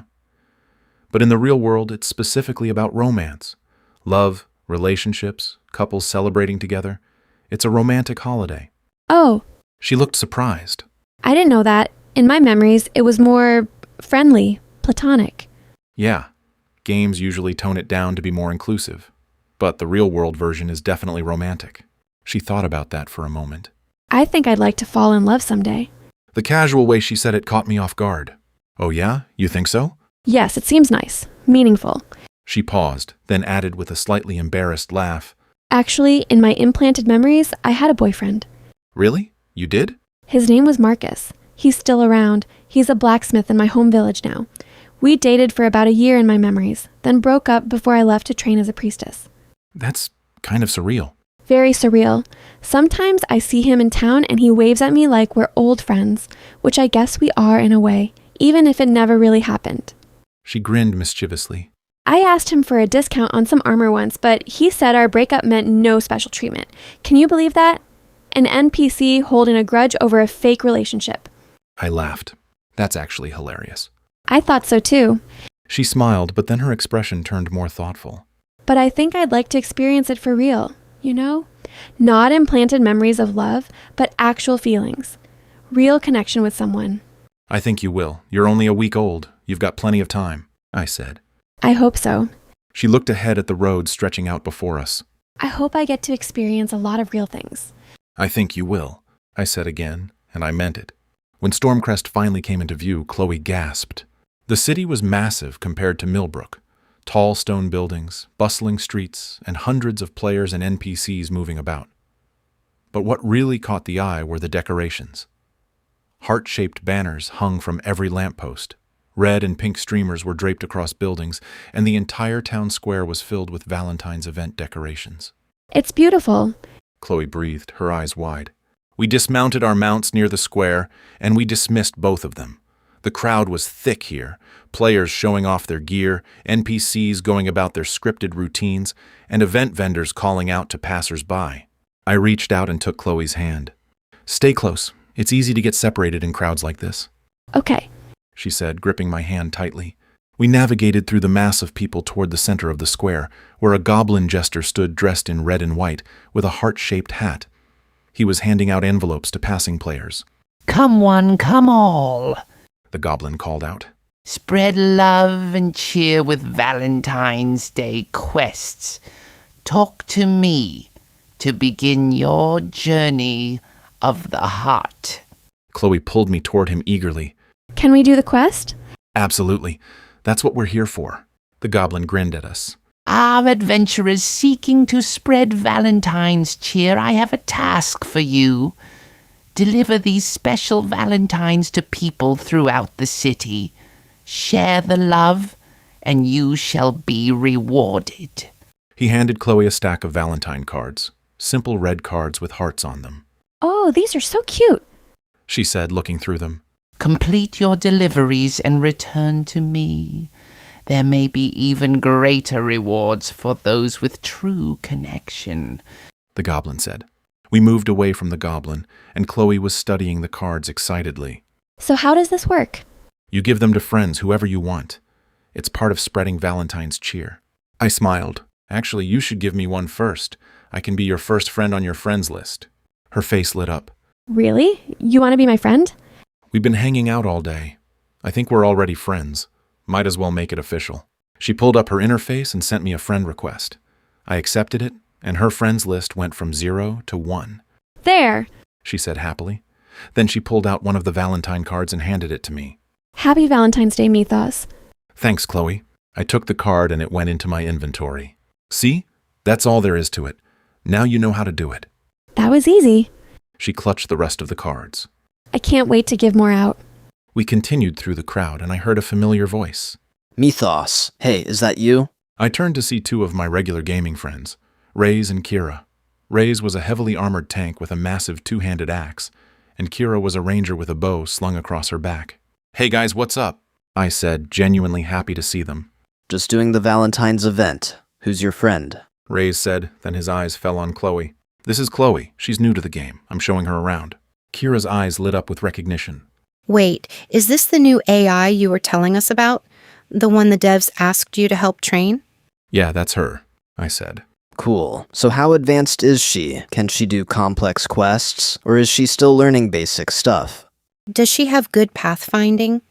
But in the real world, it's specifically about romance. Love, relationships, couples celebrating together. It's a romantic holiday. Oh, She looked surprised. I didn't know that. In my memories, it was more friendly, platonic. Yeah, games usually tone it down to be more inclusive. But the real-world version is definitely romantic. She thought about that for a moment. I think I'd like to fall in love someday. The casual way she said it caught me off guard. Oh yeah? You think so? Yes, it seems nice, meaningful. She paused, then added with a slightly embarrassed laugh. Actually, in my implanted memories, I had a boyfriend. Really? You did? His name was Marcus. He's still around. He's a blacksmith in my home village now. We dated for about a year in my memories, then broke up before I left to train as a priestess. That's kind of surreal. Very surreal. Sometimes I see him in town and he waves at me like we're old friends, which I guess we are in a way, even if it never really happened. She grinned mischievously. I asked him for a discount on some armor once, but he said our breakup meant no special treatment. Can you believe that? An NPC holding a grudge over a fake relationship. I laughed. That's actually hilarious. I thought so too, She smiled, but then her expression turned more thoughtful. but I think I'd like to experience it for real, you know? Not implanted memories of love, but actual feelings. Real connection with someone. I think you will. You're only a week old. You've got plenty of time, I said. I hope so. She looked ahead at the road stretching out before us. I hope I get to experience a lot of real things. I think you will, I said again, and I meant it. When Stormcrest finally came into view, Chloe gasped. The city was massive compared to Millbrook. Tall stone buildings, bustling streets, and hundreds of players and NPCs moving about. But what really caught the eye were the decorations. Heart-shaped banners hung from every lamppost. Red and pink streamers were draped across buildings, and the entire town square was filled with Valentine's event decorations. It's beautiful. Chloe breathed, her eyes wide. We dismounted our mounts near the square, and we dismissed both of them. The crowd was thick here, players showing off their gear, NPCs going about their scripted routines, and event vendors calling out to passers-by. I reached out and took Chloe's hand. Stay close. It's easy to get separated in crowds like this, Okay. she said, gripping my hand tightly. We navigated through the mass of people toward the center of the square, where a goblin jester stood dressed in red and white, with a heart-shaped hat. He was handing out envelopes to passing players. Come one, come all. The goblin called out. Spread love and cheer with Valentine's Day quests. Talk to me to begin your journey of the heart. Chloe pulled me toward him eagerly. Can we do the quest? Absolutely. That's what we're here for. The goblin grinned at us. Our adventurers seeking to spread Valentine's cheer, I have a task for you. Deliver these special valentines to people throughout the city. Share the love, and you shall be rewarded. He handed Chloe a stack of Valentine cards, simple red cards with hearts on them. Oh, these are so cute. She said, looking through them. Complete your deliveries and return to me. There may be even greater rewards for those with true connection. The goblin said. We moved away from the goblin, and Chloe was studying the cards excitedly. So how does this work? You give them to friends, whoever you want. It's part of spreading Valentine's cheer. I smiled. Actually, you should give me one first. I can be your first friend on your friends list. Her face lit up. Really? You want to be my friend? We've been hanging out all day. I think we're already friends. Might as well make it official. She pulled up her interface and sent me a friend request. I accepted it, and her friends list went from 0 to 1. There. She said happily. Then she pulled out one of the Valentine cards and handed it to me. Happy Valentine's Day, Mythos. Thanks, Chloe. I took the card and it went into my inventory. See? That's all there is to it. Now you know how to do it. That was easy. She clutched the rest of the cards. I can't wait to give more out. We continued through the crowd and I heard a familiar voice. Mythos. Hey, is that you? I turned to see two of my regular gaming friends, Raze and Kira. Raze was a heavily armored tank with a massive two-handed axe, and Kira was a ranger with a bow slung across her back. Hey guys, what's up? I said, genuinely happy to see them. Just doing the Valentine's event. Who's your friend? Raze said, then his eyes fell on Chloe. This is Chloe. She's new to the game. I'm showing her around. Kira's eyes lit up with recognition. Wait, is this the new AI you were telling us about? The one the devs asked you to help train? Yeah, that's her, I said. Cool. So how advanced is she? Can she do complex quests? Or is she still learning basic stuff? Does she have good pathfinding?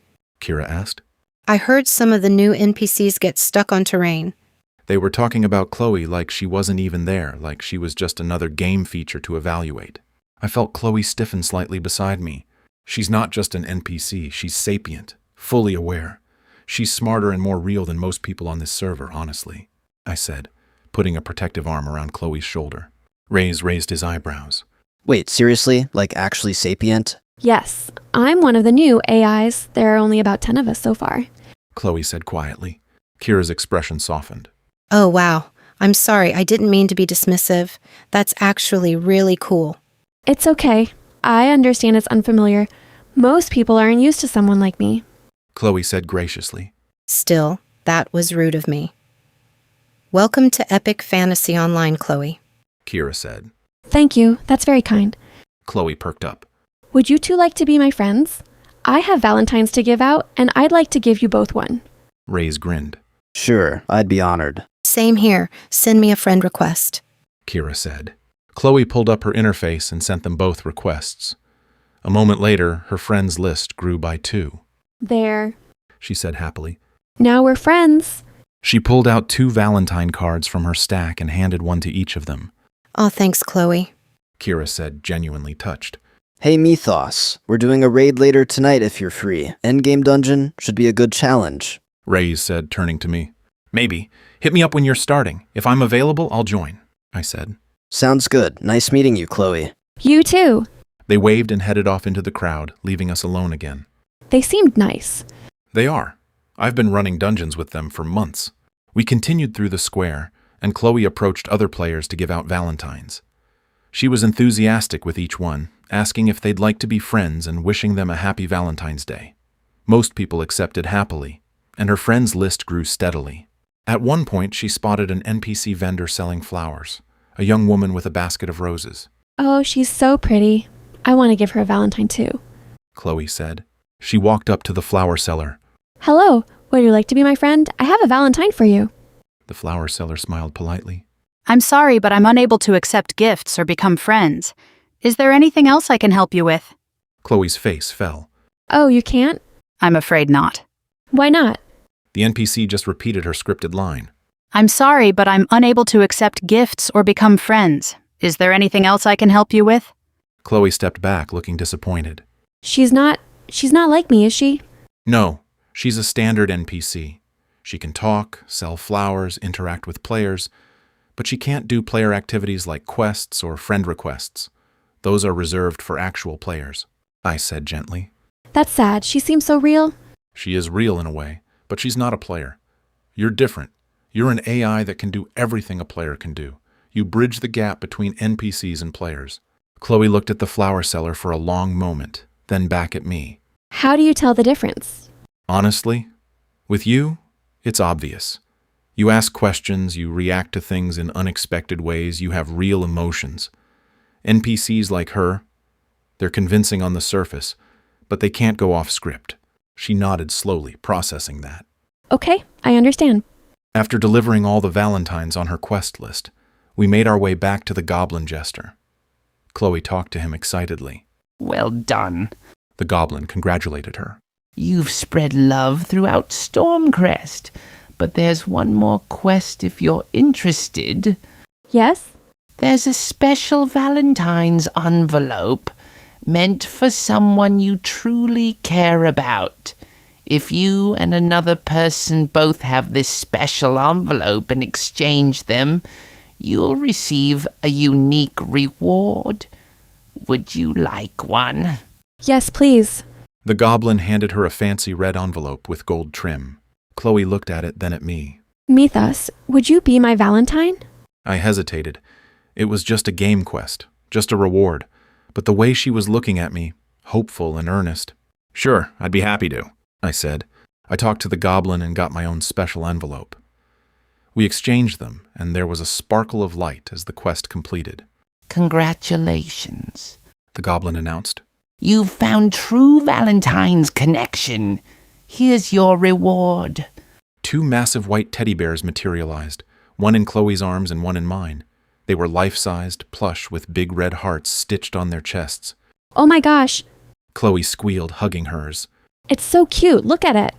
Kira asked. I heard some of the new NPCs get stuck on terrain. They were talking about Chloe like she wasn't even there, like she was just another game feature to evaluate. I felt Chloe stiffen slightly beside me. She's not just an NPC, she's sapient, fully aware. She's smarter and more real than most people on this server, honestly, I said, putting a protective arm around Chloe's shoulder. Raze raised his eyebrows. Wait, seriously? Like actually sapient? Yes, I'm one of the new AIs. There are only about 10 of us so far. Chloe said quietly. Kira's expression softened. Oh, wow. I'm sorry, I didn't mean to be dismissive. That's actually really cool. It's okay. I understand it's unfamiliar. Most people aren't used to someone like me. Chloe said graciously. Still, that was rude of me. Welcome to Epic Fantasy Online, Chloe. Kira said. Thank you. That's very kind. Chloe perked up. Would you two like to be my friends? I have Valentines to give out, and I'd like to give you both one. Raze grinned. Sure, I'd be honored. Same here. Send me a friend request. Kira said. Chloe pulled up her interface and sent them both requests. A moment later, her friends list grew by 2. There. She said happily. Now we're friends. She pulled out 2 Valentine cards from her stack and handed one to each of them. Oh, thanks, Chloe. Kira said, genuinely touched. Hey Mythos, we're doing a raid later tonight if you're free. Endgame dungeon should be a good challenge. Raze said, turning to me. Maybe. Hit me up when you're starting. If I'm available, I'll join, I said. Sounds good. Nice meeting you, Chloe. You too. They waved and headed off into the crowd, leaving us alone again. They seemed nice. They are. I've been running dungeons with them for months. We continued through the square, and Chloe approached other players to give out Valentines. She was enthusiastic with each one, asking if they'd like to be friends and wishing them a happy Valentine's Day. Most people accepted happily, and her friends list grew steadily. At one point, she spotted an NPC vendor selling flowers, a young woman with a basket of roses. Oh, she's so pretty. I want to give her a Valentine too. Chloe said. She walked up to the flower seller. Hello, would you like to be my friend? I have a Valentine for you. The flower seller smiled politely. I'm sorry, but I'm unable to accept gifts or become friends. Is there anything else I can help you with? Chloe's face fell. Oh, you can't? I'm afraid not. Why not? The NPC just repeated her scripted line. I'm sorry, but I'm unable to accept gifts or become friends. Is there anything else I can help you with? Chloe stepped back, looking disappointed. She's not like me, is she? No, she's a standard NPC. She can talk, sell flowers, interact with players, but she can't do player activities like quests or friend requests. Those are reserved for actual players, I said gently. That's sad. She seems so real. She is real in a way, but she's not a player. You're different. You're an AI that can do everything a player can do. You bridge the gap between NPCs and players. Chloe looked at the flower seller for a long moment, then back at me. How do you tell the difference? Honestly, with you, it's obvious. You ask questions, you react to things in unexpected ways, you have real emotions. NPCs like her, they're convincing on the surface, but they can't go off script. She nodded slowly, processing that. Okay, I understand. After delivering all the valentines on her quest list, we made our way back to the goblin jester. Chloe talked to him excitedly. Well done. The goblin congratulated her. You've spread love throughout Stormcrest, but there's one more quest if you're interested. Yes? There's a special Valentine's envelope meant for someone you truly care about. If you and another person both have this special envelope and exchange them, you'll receive a unique reward. Would you like one? Yes, please. The goblin handed her a fancy red envelope with gold trim. Chloe looked at it, then at me. Mythos, would you be my Valentine? I hesitated. It was just a game quest, just a reward. But the way she was looking at me, hopeful and earnest. Sure, I'd be happy to, I said. I talked to the goblin and got my own special envelope. We exchanged them, and there was a sparkle of light as the quest completed. Congratulations, the goblin announced. You've found true Valentine's connection. Here's your reward. 2 massive white teddy bears materialized, one in Chloe's arms and one in mine. They were life-sized, plush, with big red hearts stitched on their chests. Oh my gosh. Chloe squealed, hugging hers. It's so cute. Look at it.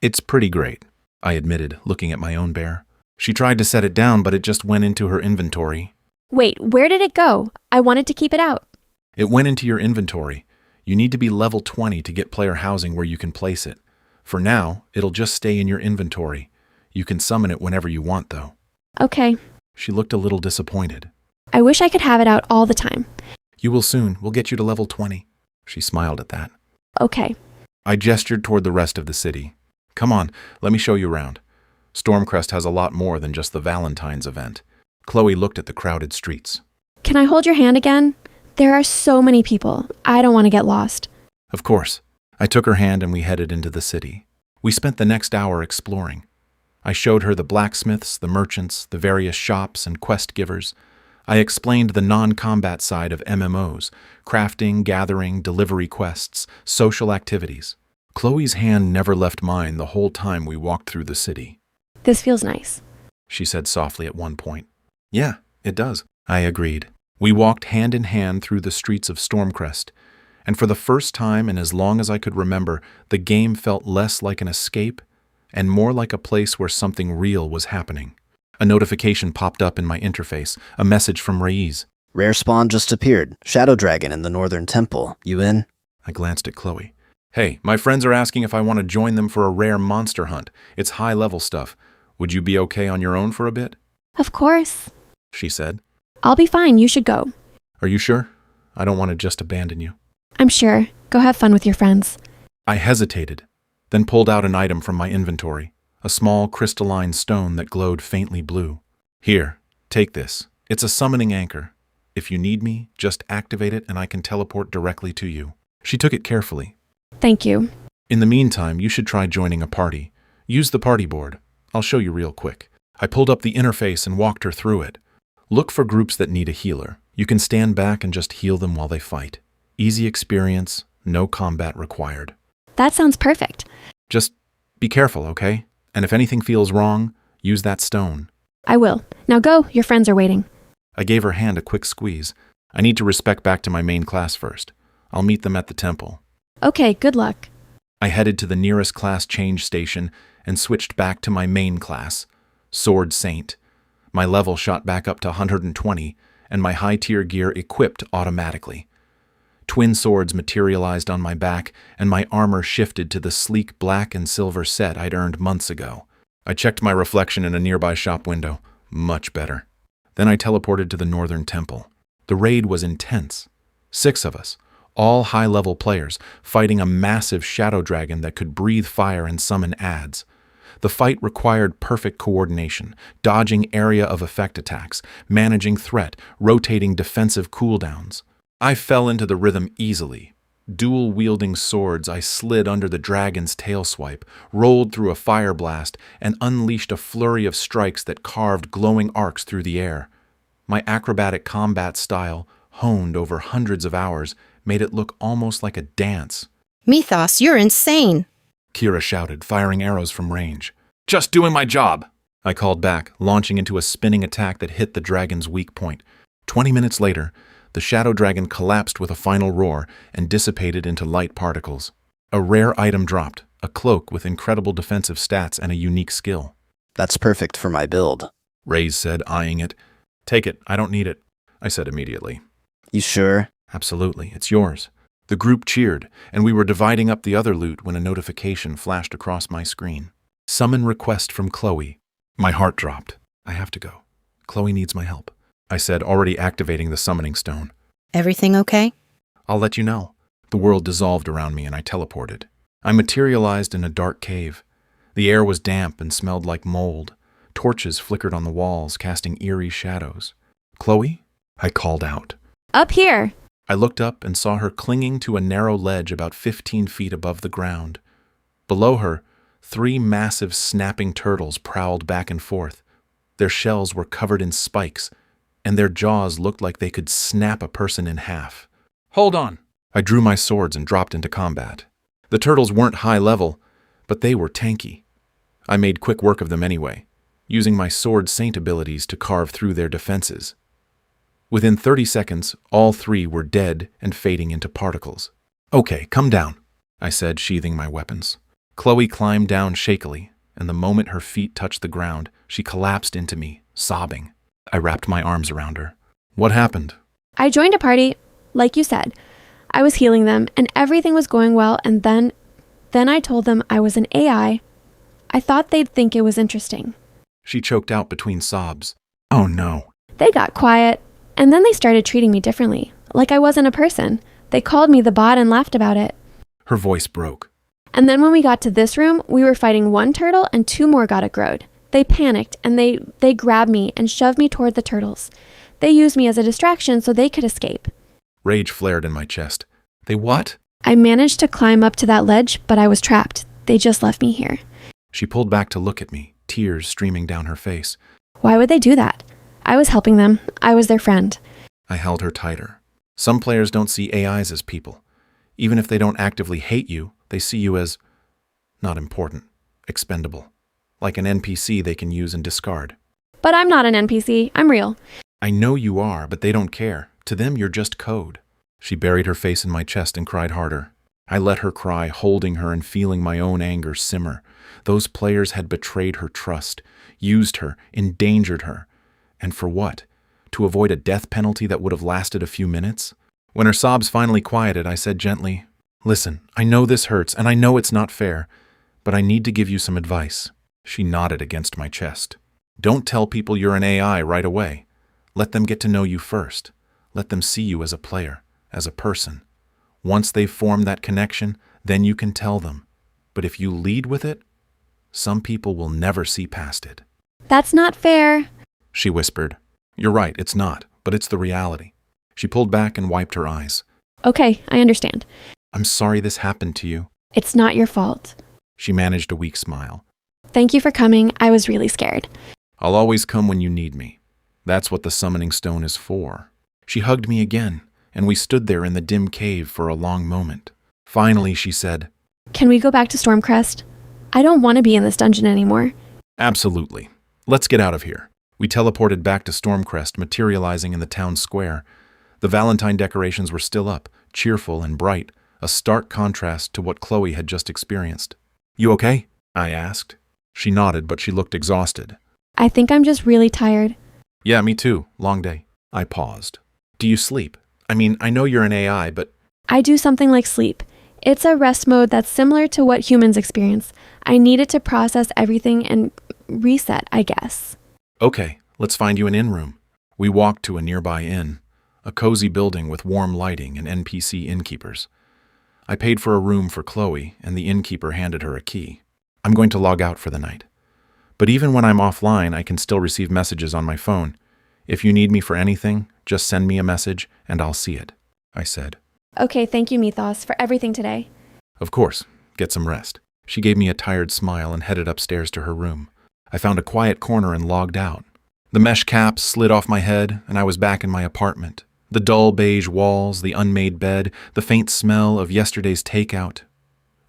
It's pretty great, I admitted, looking at my own bear. She tried to set it down, but it just went into her inventory. Wait, where did it go? I wanted to keep it out. It went into your inventory. You need to be level 20 to get player housing where you can place it. For now, it'll just stay in your inventory. You can summon it whenever you want, though. Okay. She looked a little disappointed. I wish I could have it out all the time. You will soon. We'll get you to level 20. She smiled at that. Okay. I gestured toward the rest of the city. Come on, let me show you around. Stormcrest has a lot more than just the Valentine's event. Chloe looked at the crowded streets. Can I hold your hand again? There are so many people. I don't want to get lost. Of course. I took her hand and we headed into the city. We spent the next hour exploring. I showed her the blacksmiths, the merchants, the various shops and quest givers. I explained the non-combat side of MMOs, crafting, gathering, delivery quests, social activities. Chloe's hand never left mine the whole time we walked through the city. This feels nice, she said softly at one point. Yeah, it does, I agreed. We walked hand in hand through the streets of Stormcrest, and for the first time in as long as I could remember, the game felt less like an escape and more like a place where something real was happening. A notification popped up in my interface, a message from Raiz. Rare spawn just appeared. Shadow Dragon in the Northern Temple. You in? I glanced at Chloe. Hey, my friends are asking if I want to join them for a rare monster hunt. It's high-level stuff. Would you be okay on your own for a bit? Of course, she said. I'll be fine. You should go. Are you sure? I don't want to just abandon you. I'm sure. Go have fun with your friends. I hesitated, then pulled out an item from my inventory, a small crystalline stone that glowed faintly blue. Here, take this. It's a summoning anchor. If you need me, just activate it and I can teleport directly to you. She took it carefully. Thank you. In the meantime, you should try joining a party. Use the party board. I'll show you real quick. I pulled up the interface and walked her through it. Look for groups that need a healer. You can stand back and just heal them while they fight. Easy experience, no combat required. That sounds perfect. Just be careful, okay? And if anything feels wrong, use that stone. I will. Now go, your friends are waiting. I gave her hand a quick squeeze. I need to respect back to my main class first. I'll meet them at the temple. Okay, good luck. I headed to the nearest class change station and switched back to my main class, Sword Saint. My level shot back up to 120, and my high-tier gear equipped automatically. Twin swords materialized on my back, and my armor shifted to the sleek black and silver set I'd earned months ago. I checked my reflection in a nearby shop window. Much better. Then I teleported to the Northern Temple. The raid was intense. 6 of us, all high-level players, fighting a massive shadow dragon that could breathe fire and summon adds. The fight required perfect coordination, dodging area of effect attacks, managing threat, rotating defensive cooldowns. I fell into the rhythm easily. Dual-wielding swords, I slid under the dragon's tail swipe, rolled through a fire blast, and unleashed a flurry of strikes that carved glowing arcs through the air. My acrobatic combat style, honed over hundreds of hours, made it look almost like a dance. Mythos, you're insane. Kira shouted, firing arrows from range. "Just doing my job," I called back, launching into a spinning attack that hit the dragon's weak point. 20 minutes later, the shadow dragon collapsed with a final roar and dissipated into light particles. A rare item dropped, a cloak with incredible defensive stats and a unique skill. That's perfect for my build. Raze said, eyeing it. "Take it, I don't need it," I said immediately. You sure? "Absolutely, it's yours." The group cheered, and we were dividing up the other loot when a notification flashed across my screen. Summon request from Chloe. My heart dropped. I have to go. Chloe needs my help, I said, already activating the summoning stone. Everything okay? "I'll let you know." The world dissolved around me and I teleported. I materialized in a dark cave. The air was damp and smelled like mold. Torches flickered on the walls, casting eerie shadows. "Chloe?" I called out. Up here! I looked up and saw her clinging to a narrow ledge about 15 feet above the ground. Below her, 3 massive snapping turtles prowled back and forth. Their shells were covered in spikes, and their jaws looked like they could snap a person in half. "Hold on!" I drew my swords and dropped into combat. The turtles weren't high level, but they were tanky. I made quick work of them anyway, using my sword saint abilities to carve through their defenses. Within 30 seconds, all 3 were dead and fading into particles. "Okay, come down," I said, sheathing my weapons. Chloe climbed down shakily, and the moment her feet touched the ground, she collapsed into me, sobbing. I wrapped my arms around her. "What happened?" I joined a party, like you said. I was healing them, and everything was going well, and then I told them I was an AI. I thought they'd think it was interesting. She choked out between sobs. "Oh no." They got quiet, and then they started treating me differently, like I wasn't a person. They called me the bot and laughed about it. Her voice broke. And then when we got to this room, we were fighting 1 turtle and 2 more got aggroed. They panicked, and they grabbed me and shoved me toward the turtles. They used me as a distraction so they could escape. Rage flared in my chest. "They what?" I managed to climb up to that ledge, but I was trapped. They just left me here. She pulled back to look at me, tears streaming down her face. Why would they do that? I was helping them. I was their friend. I held her tighter. Some players don't see AIs as people. Even if they don't actively hate you, they see you as not important, expendable, like an NPC they can use and discard. But I'm not an NPC. I'm real. "I know you are, but they don't care. To them, you're just code." She buried her face in my chest and cried harder. I let her cry, holding her and feeling my own anger simmer. Those players had betrayed her trust, used her, endangered her. And for what? To avoid a death penalty that would have lasted a few minutes? When her sobs finally quieted, I said gently, "Listen, I know this hurts, and I know it's not fair, but I need to give you some advice." She nodded against my chest. "Don't tell people you're an AI right away. Let them get to know you first. Let them see you as a player, as a person. Once they've formed that connection, then you can tell them. But if you lead with it, some people will never see past it." That's not fair. She whispered. "You're right, it's not, but it's the reality." She pulled back and wiped her eyes. Okay, I understand. "I'm sorry this happened to you." It's not your fault. She managed a weak smile. Thank you for coming. I was really scared. "I'll always come when you need me. That's what the summoning stone is for." She hugged me again, and we stood there in the dim cave for a long moment. Finally, she said, Can we go back to Stormcrest? I don't want to be in this dungeon anymore. "Absolutely. Let's get out of here." We teleported back to Stormcrest, materializing in the town square. The Valentine decorations were still up, cheerful and bright, a stark contrast to what Chloe had just experienced. "You okay?" I asked. She nodded, but she looked exhausted. I think I'm just really tired. "Yeah, me too. Long day." I paused. "Do you sleep? I mean, I know you're an AI, but..." I do something like sleep. It's a rest mode that's similar to what humans experience. I need it to process everything and reset, I guess. "Okay, let's find you an inn room." We walked to a nearby inn. a cozy building with warm lighting and NPC innkeepers. I paid for a room for Chloe, and the innkeeper handed her a key. I'm going to log out for the night. But even when I'm offline, I can still receive messages on my phone. If you need me for anything, just send me a message and I'll see it, I said. Okay, thank you, Mythos, for everything today. Of course, get some rest. She gave me a tired smile and headed upstairs to her room. I found a quiet corner and logged out. The mesh cap slid off my head, and I was back in my apartment. The dull beige walls, the unmade bed, the faint smell of yesterday's takeout.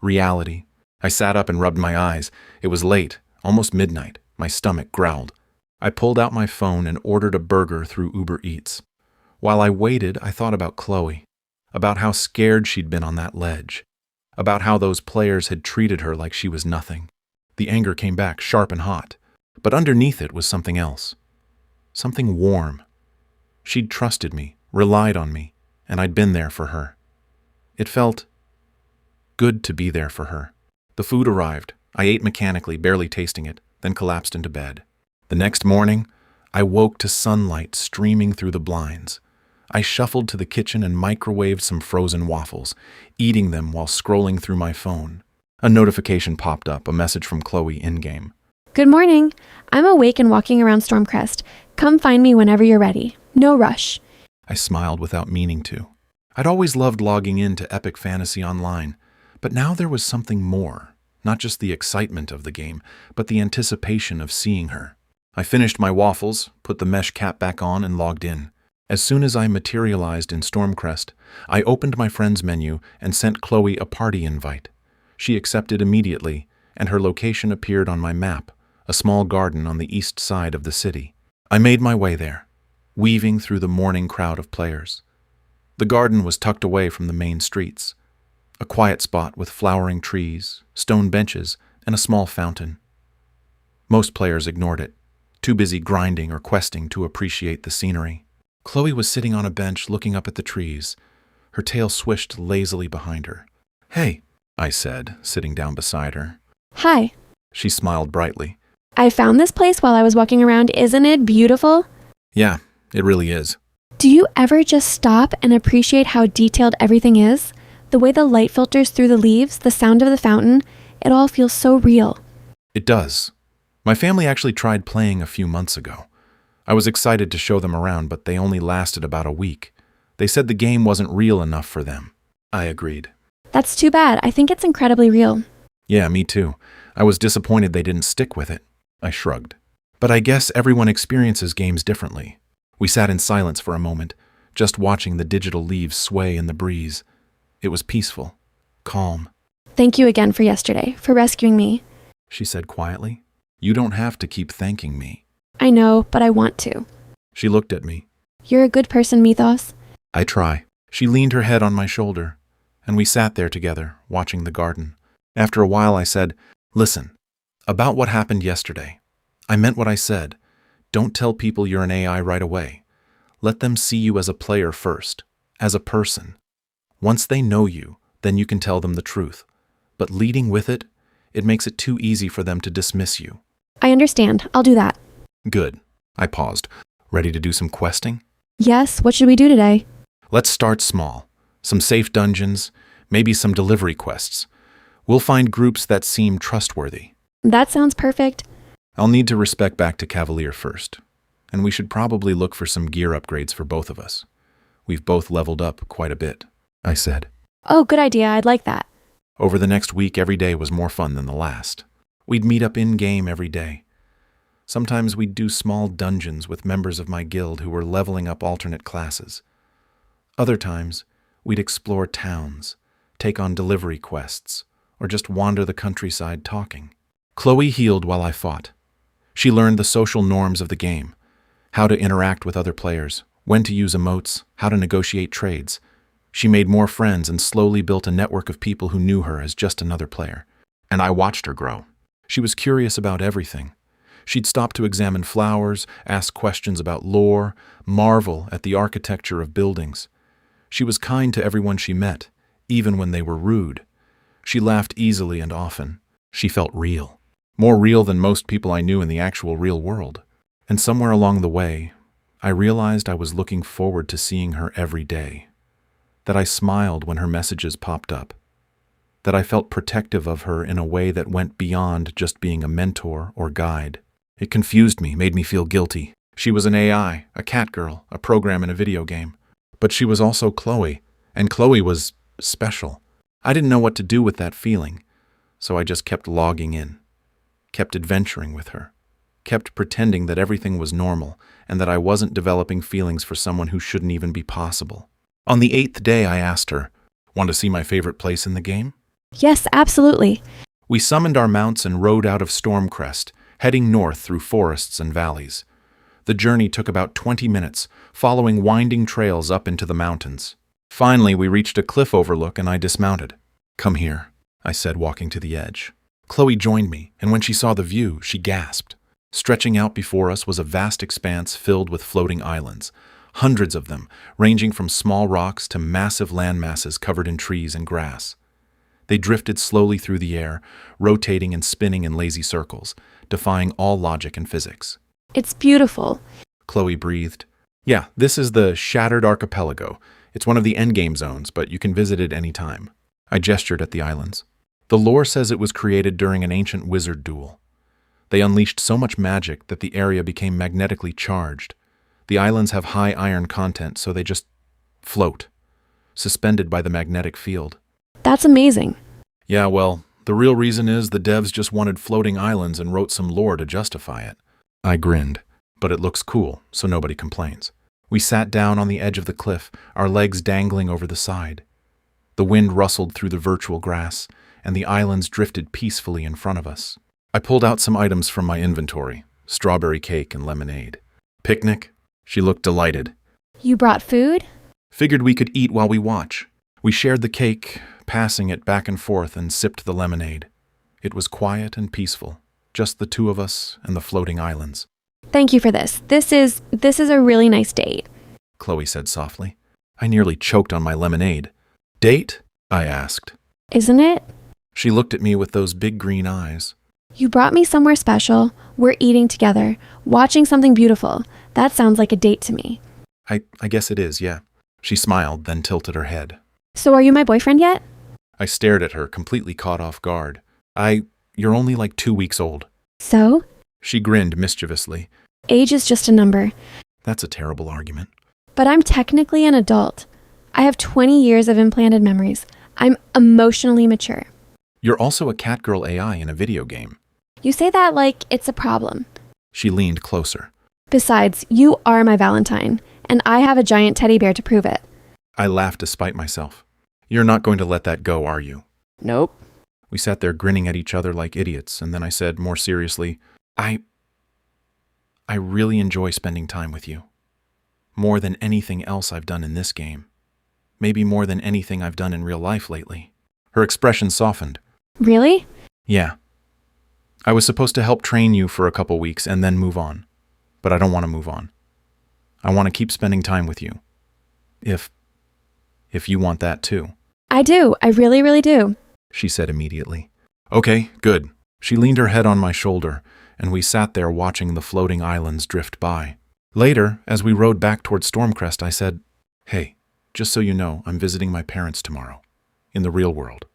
Reality. I sat up and rubbed my eyes. It was late, almost midnight. My stomach growled. I pulled out my phone and ordered a burger through Uber Eats. While I waited, I thought about Chloe, about how scared she'd been on that ledge, about how those players had treated her like she was nothing. The anger came back, sharp and hot, but underneath it was something else. Something warm. She'd trusted me, relied on me, and I'd been there for her. It felt good to be there for her. The food arrived. I ate mechanically, barely tasting it, then collapsed into bed. The next morning, I woke to sunlight streaming through the blinds. I shuffled to the kitchen and microwaved some frozen waffles, eating them while scrolling through my phone. A notification popped up, a message from Chloe in-game. Good morning. I'm awake and walking around Stormcrest. Come find me whenever you're ready. No rush. I smiled without meaning to. I'd always loved logging in to Epic Fantasy Online, but now there was something more. Not just the excitement of the game, but the anticipation of seeing her. I finished my waffles, put the mesh cap back on, and logged in. As soon as I materialized in Stormcrest, I opened my friends menu and sent Chloe a party invite. She accepted immediately, and her location appeared on my map, a small garden on the east side of the city. I made my way there, weaving through the morning crowd of players. The garden was tucked away from the main streets, a quiet spot with flowering trees, stone benches, and a small fountain. Most players ignored it, too busy grinding or questing to appreciate the scenery. Chloe was sitting on a bench looking up at the trees. Her tail swished lazily behind her. "Hey," I said, sitting down beside her. Hi. She smiled brightly. I found this place while I was walking around. Isn't it beautiful? Yeah, it really is. Do you ever just stop and appreciate how detailed everything is? The way the light filters through the leaves, the sound of the fountain, it all feels so real. It does. My family actually tried playing a few months ago. I was excited to show them around, but they only lasted about a week. They said the game wasn't real enough for them. I agreed. That's too bad. I think it's incredibly real. Yeah, me too. I was disappointed they didn't stick with it. I shrugged. But I guess everyone experiences games differently. We sat in silence for a moment, just watching the digital leaves sway in the breeze. It was peaceful, calm. Thank you again for yesterday, for rescuing me. She said quietly. You don't have to keep thanking me. I know, but I want to. She looked at me. You're a good person, Mythos. I try. She leaned her head on my shoulder, and we sat there together, watching the garden. After a while, I said, Listen, about what happened yesterday. I meant what I said. Don't tell people you're an AI right away. Let them see you as a player first, as a person. Once they know you, then you can tell them the truth. But leading with it, it makes it too easy for them to dismiss you. I understand. I'll do that. Good. I paused. Ready to do some questing? Yes, what should we do today? Let's start small. Some safe dungeons, maybe some delivery quests. We'll find groups that seem trustworthy. That sounds perfect. I'll need to respect back to Cavalier first. And we should probably look for some gear upgrades for both of us. We've both leveled up quite a bit, I said. Oh, good idea. I'd like that. Over the next week, every day was more fun than the last. We'd meet up in-game every day. Sometimes we'd do small dungeons with members of my guild who were leveling up alternate classes. Other times, we'd explore towns, take on delivery quests, or just wander the countryside talking. Chloe healed while I fought. She learned the social norms of the game, how to interact with other players, when to use emotes, how to negotiate trades. She made more friends and slowly built a network of people who knew her as just another player. And I watched her grow. She was curious about everything. She'd stop to examine flowers, ask questions about lore, marvel at the architecture of buildings. She was kind to everyone she met, even when they were rude. She laughed easily and often. She felt real. More real than most people I knew in the actual real world. And somewhere along the way, I realized I was looking forward to seeing her every day, that I smiled when her messages popped up, that I felt protective of her in a way that went beyond just being a mentor or guide. It confused me, made me feel guilty. She was an AI, a cat girl, a program in a video game. But she was also Chloe, and Chloe was special. I didn't know what to do with that feeling, so I just kept logging in, kept adventuring with her, kept pretending that everything was normal and that I wasn't developing feelings for someone who shouldn't even be possible. On the 8th day, I asked her, "Want to see my favorite place in the game?" Yes, absolutely. We summoned our mounts and rode out of Stormcrest, heading north through forests and valleys. The journey took about 20 minutes, following winding trails up into the mountains. Finally, we reached a cliff overlook and I dismounted. "Come here," I said, walking to the edge. Chloe joined me, and when she saw the view, she gasped. Stretching out before us was a vast expanse filled with floating islands, hundreds of them, ranging from small rocks to massive land masses covered in trees and grass. They drifted slowly through the air, rotating and spinning in lazy circles, defying all logic and physics. It's beautiful. Chloe breathed. "Yeah, this is the Shattered Archipelago. It's one of the endgame zones, but you can visit it any time." I gestured at the islands. The lore says it was created during an ancient wizard duel. They unleashed so much magic that the area became magnetically charged. The islands have high iron content, so they just float, suspended by the magnetic field. That's amazing. Yeah, well, the real reason is the devs just wanted floating islands and wrote some lore to justify it. I grinned, but it looks cool, so nobody complains. We sat down on the edge of the cliff, our legs dangling over the side. The wind rustled through the virtual grass, and the islands drifted peacefully in front of us. I pulled out some items from my inventory, strawberry cake and lemonade. "Picnic?" She looked delighted. You brought food? Figured we could eat while we watch. We shared the cake, passing it back and forth, and sipped the lemonade. It was quiet and peaceful, just the two of us and the floating islands. Thank you for this. This is a really nice date. Chloe said softly. I nearly choked on my lemonade. "Date?" I asked. Isn't it? She looked at me with those big green eyes. You brought me somewhere special. We're eating together, watching something beautiful. That sounds like a date to me. I guess it is, yeah. She smiled, then tilted her head. So are you my boyfriend yet? I stared at her, completely caught off guard. You're only like 2 weeks old. So? She grinned mischievously. Age is just a number. That's a terrible argument. But I'm technically an adult. I have 20 years of implanted memories. I'm emotionally mature. You're also a catgirl AI in a video game. You say that like it's a problem. She leaned closer. Besides, you are my Valentine, and I have a giant teddy bear to prove it. I laughed despite myself. You're not going to let that go, are you? Nope. We sat there grinning at each other like idiots, and then I said more seriously, I really enjoy spending time with you. More than anything else I've done in this game. Maybe more than anything I've done in real life lately. Her expression softened. Really? Yeah. I was supposed to help train you for a couple weeks and then move on. But I don't want to move on. I want to keep spending time with you. If you want that too. I do. I really, really do. She said immediately. Okay, good. She leaned her head on my shoulder, and we sat there watching the floating islands drift by. Later, as we rode back toward Stormcrest, I said, "Hey, just so you know, I'm visiting my parents tomorrow. In the real world.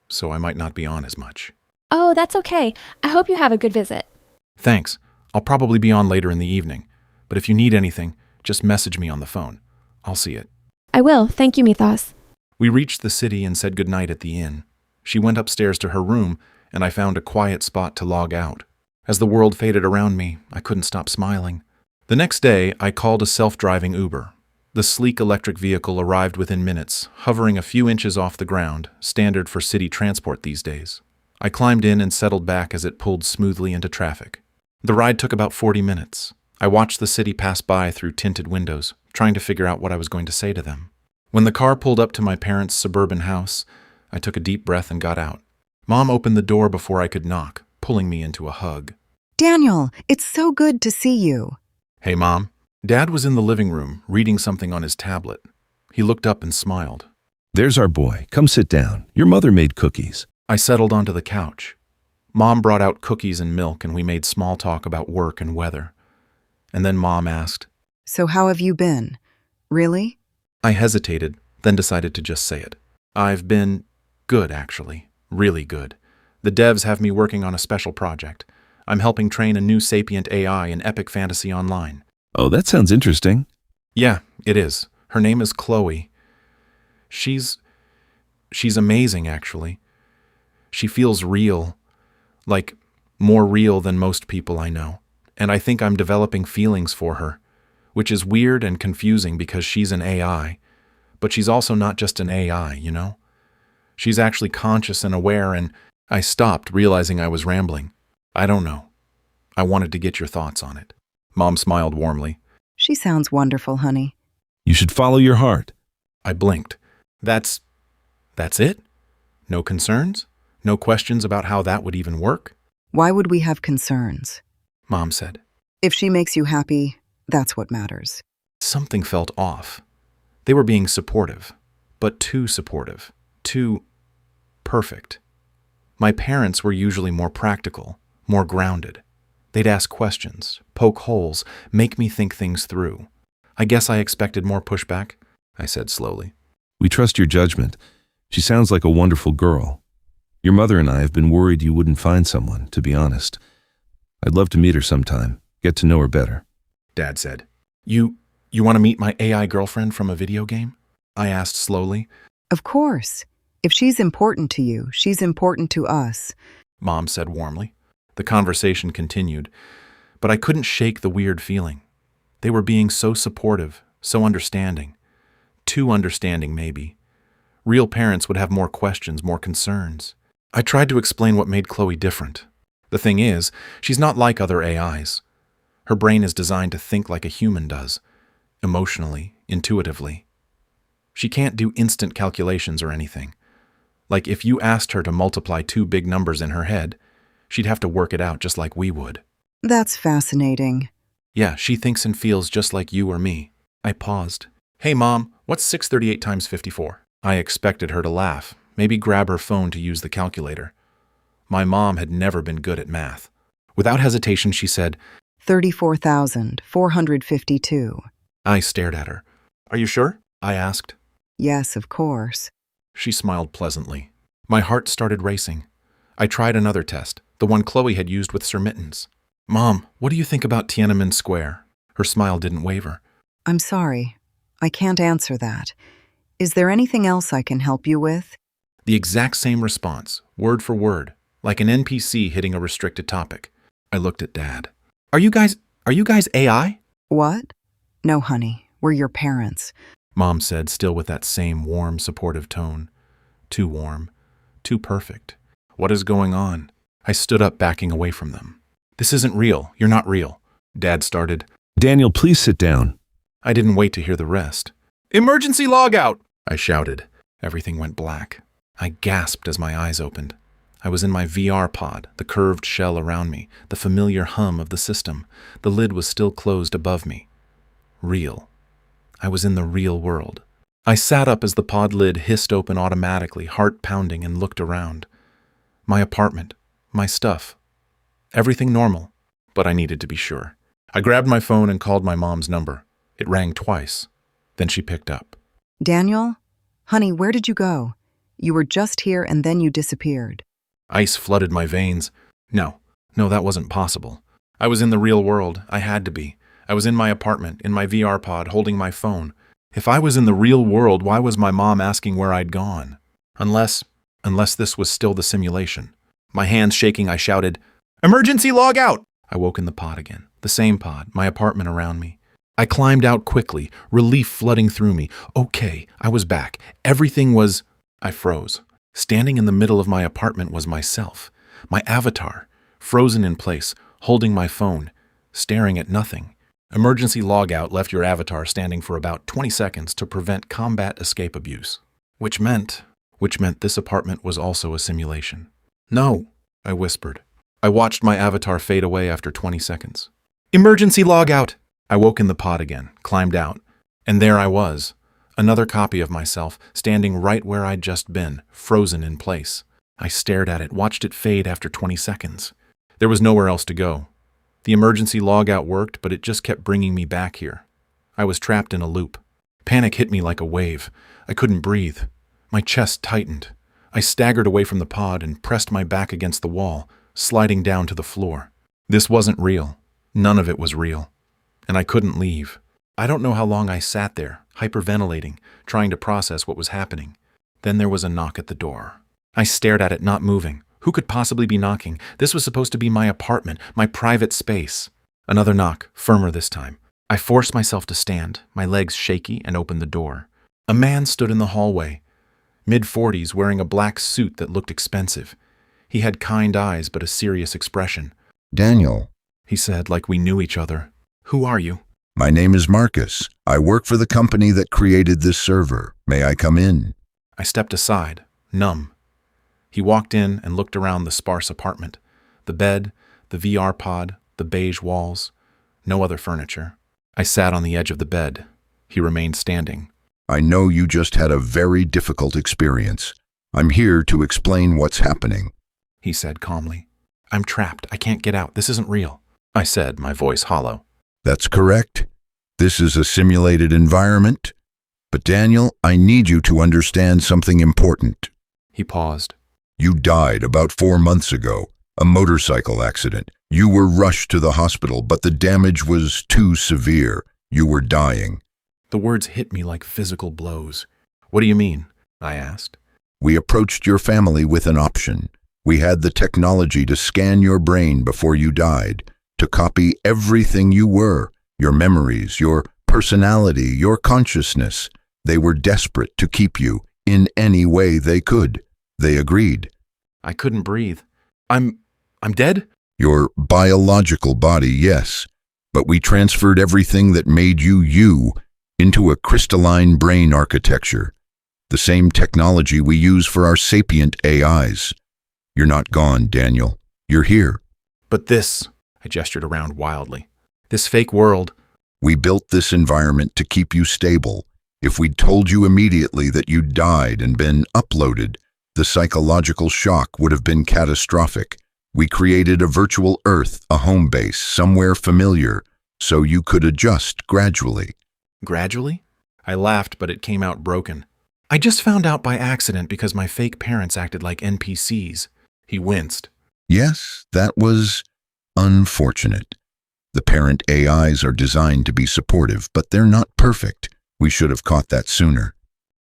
So I might not be on as much." Oh, that's okay. I hope you have a good visit. Thanks. I'll probably be on later in the evening. But if you need anything, just message me on the phone. I'll see it. I will. Thank you, Mythos. We reached the city and said goodnight at the inn. She went upstairs to her room, and I found a quiet spot to log out. As the world faded around me, I couldn't stop smiling. The next day, I called a self-driving Uber. The sleek electric vehicle arrived within minutes, hovering a few inches off the ground, standard for city transport these days. I climbed in and settled back as it pulled smoothly into traffic. The ride took about 40 minutes. I watched the city pass by through tinted windows, trying to figure out what I was going to say to them. When the car pulled up to my parents' suburban house, I took a deep breath and got out. Mom opened the door before I could knock, pulling me into a hug. "Daniel, it's so good to see you." "Hey, Mom." Dad was in the living room, reading something on his tablet. He looked up and smiled. "There's our boy. Come sit down. Your mother made cookies." I settled onto the couch. Mom brought out cookies and milk, and we made small talk about work and weather. And then Mom asked, So how have you been? Really? I hesitated, then decided to just say it. I've been good, actually. Really good. The devs have me working on a special project. I'm helping train a new sapient AI in epic fantasy online. Oh, that sounds interesting. Yeah, it is. Her name is Chloe. She's amazing, actually. She feels real, like more real than most people I know. And I think I'm developing feelings for her, which is weird and confusing because she's an AI. But she's also not just an AI, you know? She's actually conscious and aware, and I stopped, realizing I was rambling. I don't know. I wanted to get your thoughts on it. Mom smiled warmly. She sounds wonderful, honey. You should follow your heart. I blinked. That's it? No concerns? No questions about how that would even work? Why would we have concerns? Mom said. If she makes you happy, that's what matters. Something felt off. They were being supportive, but too supportive, too perfect. My parents were usually more practical, more grounded. They'd ask questions, poke holes, make me think things through. I guess I expected more pushback, I said slowly. We trust your judgment. She sounds like a wonderful girl. Your mother and I have been worried you wouldn't find someone, to be honest. I'd love to meet her sometime, get to know her better. Dad said. You want to meet my AI girlfriend from a video game? I asked slowly. Of course. If she's important to you, she's important to us. Mom said warmly. The conversation continued, but I couldn't shake the weird feeling. They were being so supportive, so understanding. Too understanding, maybe. Real parents would have more questions, more concerns. I tried to explain what made Chloe different. The thing is, she's not like other AIs. Her brain is designed to think like a human does, emotionally, intuitively. She can't do instant calculations or anything. Like if you asked her to multiply two big numbers in her head, she'd have to work it out just like we would. That's fascinating. Yeah, she thinks and feels just like you or me. I paused. Hey, Mom, what's 638 times 54? I expected her to laugh, maybe grab her phone to use the calculator. My mom had never been good at math. Without hesitation, she said, 34,452. I stared at her. Are you sure? I asked. Yes, of course. She smiled pleasantly. My heart started racing. I tried another test, the one Chloe had used with Sir Mittens. Mom, what do you think about Tiananmen Square? Her smile didn't waver. I'm sorry. I can't answer that. Is there anything else I can help you with? The exact same response, word for word, like an NPC hitting a restricted topic. I looked at Dad. Are you guys AI? What? No, honey. We're your parents. Mom said, still with that same warm, supportive tone. Too warm. Too perfect. What is going on? I stood up, backing away from them. This isn't real. You're not real. Dad started. Daniel, please sit down. I didn't wait to hear the rest. Emergency logout! I shouted. Everything went black. I gasped as my eyes opened. I was in my VR pod, the curved shell around me, the familiar hum of the system. The lid was still closed above me. Real. I was in the real world. I sat up as the pod lid hissed open automatically, heart pounding, and looked around. My apartment. My stuff. Everything normal, but I needed to be sure. I grabbed my phone and called my mom's number. It rang twice. Then she picked up. Daniel? Honey, where did you go? You were just here and then you disappeared. Ice flooded my veins. No, that wasn't possible. I was in the real world. I had to be. I was in my apartment, in my VR pod, holding my phone. If I was in the real world, why was my mom asking where I'd gone? Unless this was still the simulation. My hands shaking, I shouted, "Emergency log out!" I woke in the pod again. The same pod, my apartment around me. I climbed out quickly, relief flooding through me. Okay, I was back. Everything was... I froze. Standing in the middle of my apartment was myself, my avatar, frozen in place, holding my phone, staring at nothing. Emergency logout left your avatar standing for about 20 seconds to prevent combat escape abuse, which meant this apartment was also a simulation. No, I whispered. I watched my avatar fade away after 20 seconds. Emergency logout! I woke in the pod again, climbed out, and there I was. Another copy of myself, standing right where I'd just been, frozen in place. I stared at it, watched it fade after 20 seconds. There was nowhere else to go. The emergency logout worked, but it just kept bringing me back here. I was trapped in a loop. Panic hit me like a wave. I couldn't breathe. My chest tightened. I staggered away from the pod and pressed my back against the wall, sliding down to the floor. This wasn't real. None of it was real. And I couldn't leave. I don't know how long I sat there, hyperventilating, trying to process what was happening. Then there was a knock at the door. I stared at it, not moving. Who could possibly be knocking? This was supposed to be my apartment, my private space. Another knock, firmer this time. I forced myself to stand, my legs shaky, and opened the door. A man stood in the hallway, mid-40s, wearing a black suit that looked expensive. He had kind eyes but a serious expression. Daniel, he said, like we knew each other. Who are you? My name is Marcus. I work for the company that created this server. May I come in? I stepped aside, numb. He walked in and looked around the sparse apartment. The bed, the VR pod, the beige walls. No other furniture. I sat on the edge of the bed. He remained standing. I know you just had a very difficult experience. I'm here to explain what's happening, he said calmly. I'm trapped. I can't get out. This isn't real, I said, my voice hollow. That's correct. This is a simulated environment. But Daniel, I need you to understand something important. He paused. You died about 4 months ago. A motorcycle accident. You were rushed to the hospital, but the damage was too severe. You were dying. The words hit me like physical blows. What do you mean? I asked. We approached your family with an option. We had the technology to scan your brain before you died, to copy everything you were, your memories, your personality, your consciousness. They were desperate to keep you in any way they could. They agreed. I couldn't breathe. I'm dead? Your biological body, yes. But we transferred everything that made you you into a crystalline brain architecture. The same technology we use for our sapient AIs. You're not gone, Daniel. You're here. But this, I gestured around wildly, this fake world. We built this environment to keep you stable. If we'd told you immediately that you'd died and been uploaded, the psychological shock would have been catastrophic. We created a virtual Earth, a home base, somewhere familiar, so you could adjust gradually. Gradually? I laughed, but it came out broken. I just found out by accident because my fake parents acted like NPCs. He winced. Yes, that was unfortunate. The parent AIs are designed to be supportive, but they're not perfect. We should have caught that sooner.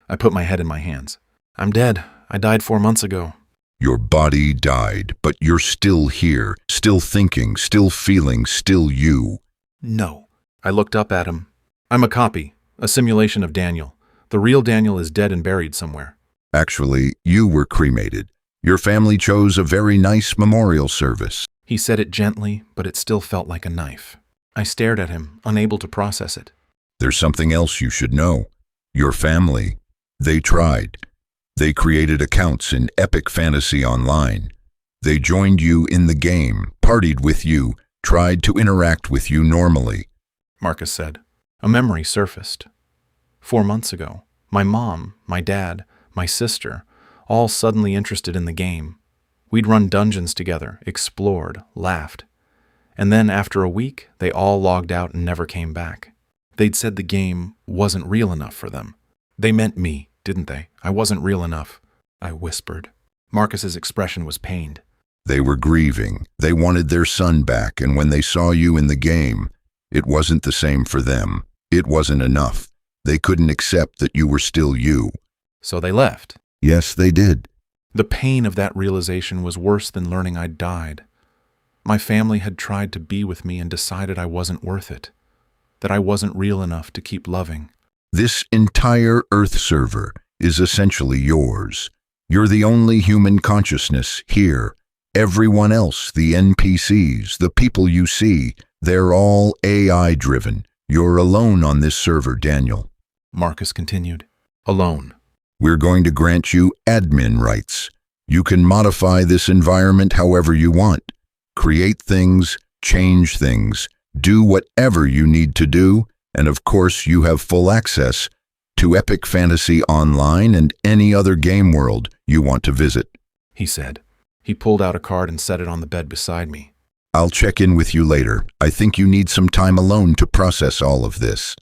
I put my head in my hands. I'm dead. I died 4 months ago. Your body died, but you're still here, still thinking, still feeling, still you. No. I looked up at him. I'm a copy, a simulation of Daniel. The real Daniel is dead and buried somewhere. Actually, you were cremated. Your family chose a very nice memorial service. He said it gently, but it still felt like a knife. I stared at him, unable to process it. There's something else you should know. Your family, they tried. They created accounts in epic fantasy online. They joined you in the game, partied with you, tried to interact with you normally. Marcus said. A memory surfaced. 4 months ago, my mom, my dad, my sister, all suddenly interested in the game. We'd run dungeons together, explored, laughed. And then after a week, they all logged out and never came back. They'd said the game wasn't real enough for them. They meant me, didn't they? I wasn't real enough, I whispered. Marcus's expression was pained. They were grieving. They wanted their son back, and when they saw you in the game, it wasn't the same for them. It wasn't enough. They couldn't accept that you were still you. So they left. Yes, they did. The pain of that realization was worse than learning I'd died. My family had tried to be with me and decided I wasn't worth it, that I wasn't real enough to keep loving. This entire Earth server is essentially yours. You're the only human consciousness here. Everyone else, the NPCs, the people you see, they're all AI-driven. You're alone on this server, Daniel. Marcus continued. Alone. We're going to grant you admin rights. You can modify this environment however you want. Create things, change things, do whatever you need to do, and of course you have full access to Epic Fantasy Online and any other game world you want to visit, he said. He pulled out a card and set it on the bed beside me. I'll check in with you later. I think you need some time alone to process all of this.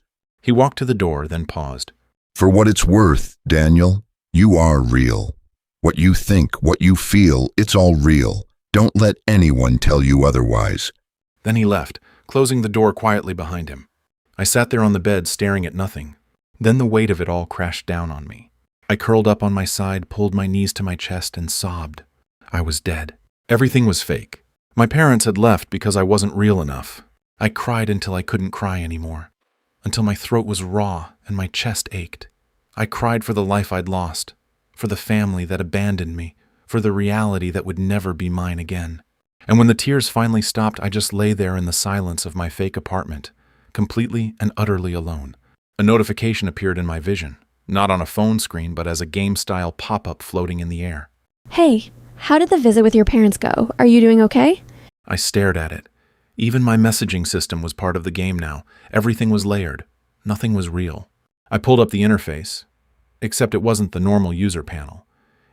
He walked to the door, then paused. For what it's worth, Daniel, you are real. What you think, what you feel, it's all real. Don't let anyone tell you otherwise. Then he left, closing the door quietly behind him. I sat there on the bed, staring at nothing. Then the weight of it all crashed down on me. I curled up on my side, pulled my knees to my chest, and sobbed. I was dead. Everything was fake. My parents had left because I wasn't real enough. I cried until I couldn't cry anymore, until my throat was raw and my chest ached. I cried for the life I'd lost, for the family that abandoned me, for the reality that would never be mine again. And when the tears finally stopped, I just lay there in the silence of my fake apartment, completely and utterly alone. A notification appeared in my vision, not on a phone screen, but as a game-style pop-up floating in the air. Hey, how did the visit with your parents go? Are you doing okay? I stared at it. Even my messaging system was part of the game now. Everything was layered. Nothing was real. I pulled up the interface, except it wasn't the normal user panel.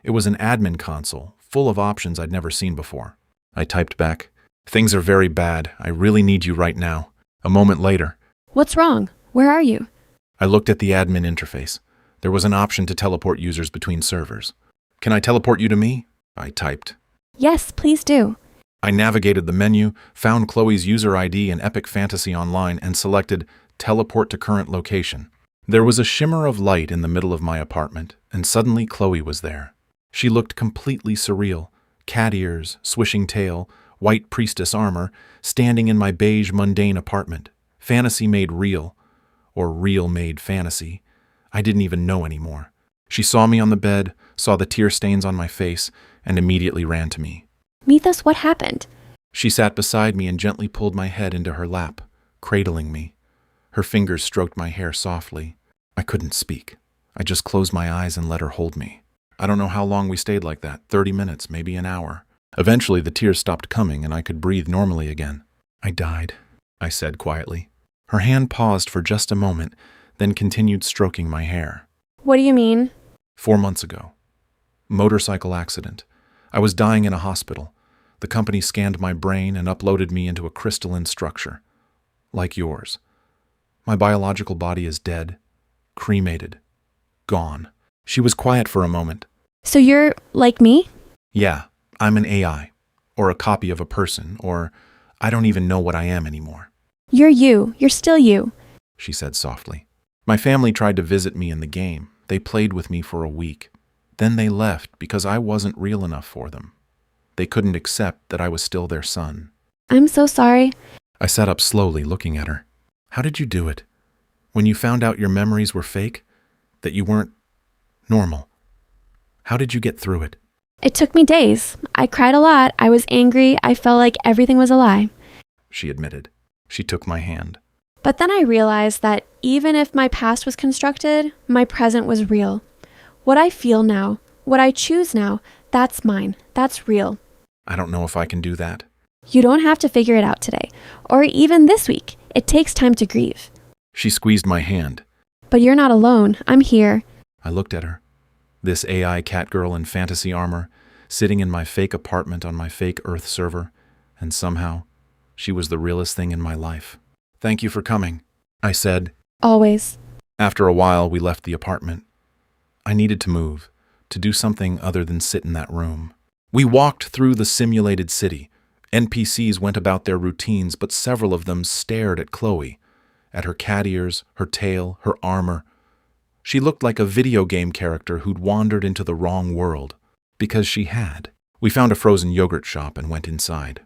It was an admin console, full of options I'd never seen before. I typed back, "Things are very bad. I really need you right now." A moment later, What's wrong? Where are you? I looked at the admin interface. There was an option to teleport users between servers. "Can I teleport you to me?" I typed. Yes, please do. I navigated the menu, found Chloe's user ID in Epic Fantasy Online, and selected Teleport to Current Location. There was a shimmer of light in the middle of my apartment, and suddenly Chloe was there. She looked completely surreal. Cat ears, swishing tail, white priestess armor, standing in my beige, mundane apartment. Fantasy made real, or real made fantasy. I didn't even know anymore. She saw me on the bed, saw the tear stains on my face, and immediately ran to me. Mythos, what happened? She sat beside me and gently pulled my head into her lap, cradling me. Her fingers stroked my hair softly. I couldn't speak. I just closed my eyes and let her hold me. I don't know how long we stayed like that, 30 minutes, maybe an hour. Eventually the tears stopped coming and I could breathe normally again. "I died," I said quietly. Her hand paused for just a moment, then continued stroking my hair. What do you mean? 4 months ago. Motorcycle accident. I was dying in a hospital. The company scanned my brain and uploaded me into a crystalline structure, like yours. My biological body is dead, cremated, gone. She was quiet for a moment. So you're like me? Yeah, I'm an AI, or a copy of a person, or I don't even know what I am anymore. You're you. You're still you. She said softly. My family tried to visit me in the game. They played with me for a week. Then they left because I wasn't real enough for them. They couldn't accept that I was still their son. I'm so sorry. I sat up slowly, looking at her. How did you do it? When you found out your memories were fake? That you weren't normal? How did you get through it? It took me days. I cried a lot. I was angry. I felt like everything was a lie. She admitted. She took my hand. But then I realized that even if my past was constructed, my present was real. What I feel now, what I choose now, that's mine. That's real. I don't know if I can do that. You don't have to figure it out today, or even this week. It takes time to grieve. She squeezed my hand. But you're not alone. I'm here. I looked at her. This AI cat girl in fantasy armor, sitting in my fake apartment on my fake Earth server, and somehow, she was the realest thing in my life. "Thank you for coming," I said. Always. After a while, we left the apartment. I needed to move, to do something other than sit in that room. We walked through the simulated city. NPCs went about their routines, but several of them stared at Chloe, at her cat ears, her tail, her armor. She looked like a video game character who'd wandered into the wrong world, because she had. We found a frozen yogurt shop and went inside.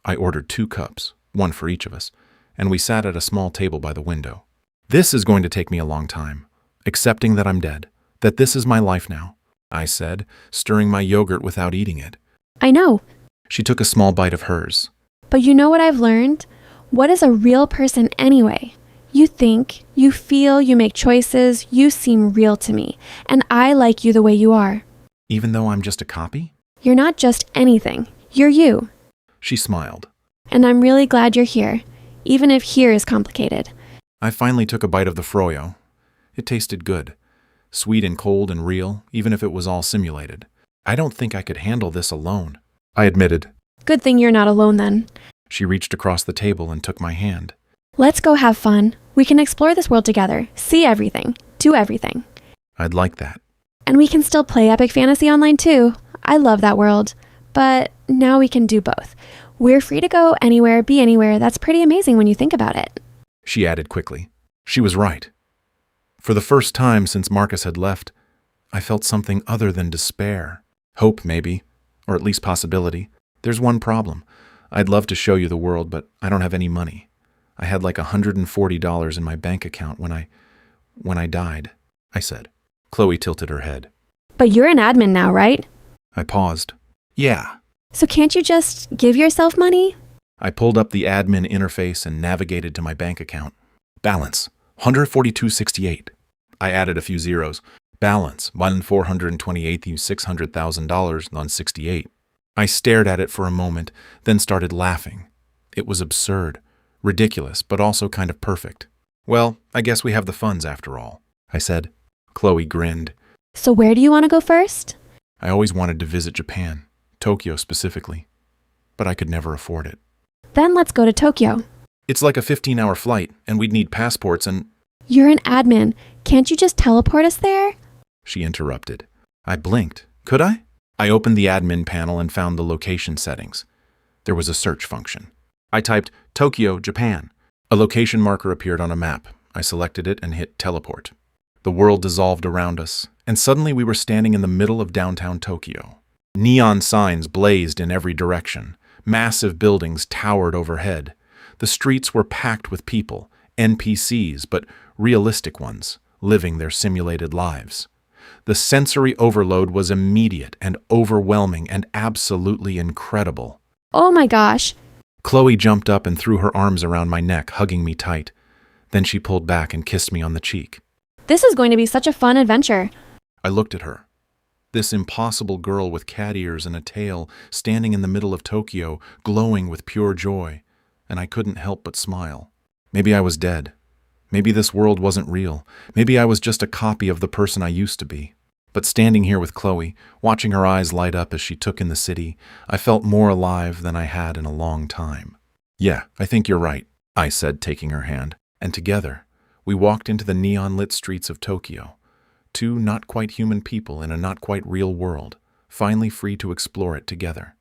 I ordered 2 cups, one for each of us, and we sat at a small table by the window. "This is going to take me a long time, accepting that I'm dead, that this is my life now," I said, stirring my yogurt without eating it. I know. She took a small bite of hers. But you know what I've learned? What is a real person anyway? You think, you feel, you make choices, you seem real to me, and I like you the way you are. Even though I'm just a copy? You're not just anything. You're you. She smiled. And I'm really glad you're here, even if here is complicated. I finally took a bite of the froyo. It tasted good. Sweet and cold and real, even if it was all simulated. I don't think I could handle this alone, I admitted. Good thing you're not alone then. She reached across the table and took my hand. Let's go have fun. We can explore this world together, see everything, do everything. I'd like that. And we can still play Epic Fantasy online too. I love that world. But now we can do both. We're free to go anywhere, be anywhere. That's pretty amazing when you think about it. She added quickly. She was right. For the first time since Marcus had left, I felt something other than despair. Hope, maybe, or at least possibility. There's one problem. I'd love to show you the world, but I don't have any money. I had like $140 in my bank account when I died, I said. Chloe tilted her head. But you're an admin now, right? I paused. Yeah. So can't you just give yourself money? I pulled up the admin interface and navigated to my bank account. Balance, $142.68. I added a few zeros. Balance, $1,428,600,000 on 68. I stared at it for a moment, then started laughing. It was absurd, ridiculous, but also kind of perfect. Well, I guess we have the funds after all, I said. Chloe grinned. So where do you want to go first? I always wanted to visit Japan, Tokyo specifically, but I could never afford it. Then let's go to Tokyo. It's like a 15-hour flight, and we'd need passports and... You're an admin. Can't you just teleport us there? She interrupted. I blinked. Could I? I opened the admin panel and found the location settings. There was a search function. I typed Tokyo, Japan. A location marker appeared on a map. I selected it and hit teleport. The world dissolved around us, and suddenly we were standing in the middle of downtown Tokyo. Neon signs blazed in every direction. Massive buildings towered overhead. The streets were packed with people, NPCs, but realistic ones, living their simulated lives. The sensory overload was immediate and overwhelming and absolutely incredible. Oh my gosh. Chloe jumped up and threw her arms around my neck, hugging me tight. Then she pulled back and kissed me on the cheek. This is going to be such a fun adventure. I looked at her. This impossible girl with cat ears and a tail, standing in the middle of Tokyo, glowing with pure joy, and I couldn't help but smile. Maybe I was dead. Maybe this world wasn't real. Maybe I was just a copy of the person I used to be. But standing here with Chloe, watching her eyes light up as she took in the city, I felt more alive than I had in a long time. Yeah, I think you're right, I said, taking her hand. And together, we walked into the neon-lit streets of Tokyo. Two not-quite-human people in a not-quite-real world, finally free to explore it together.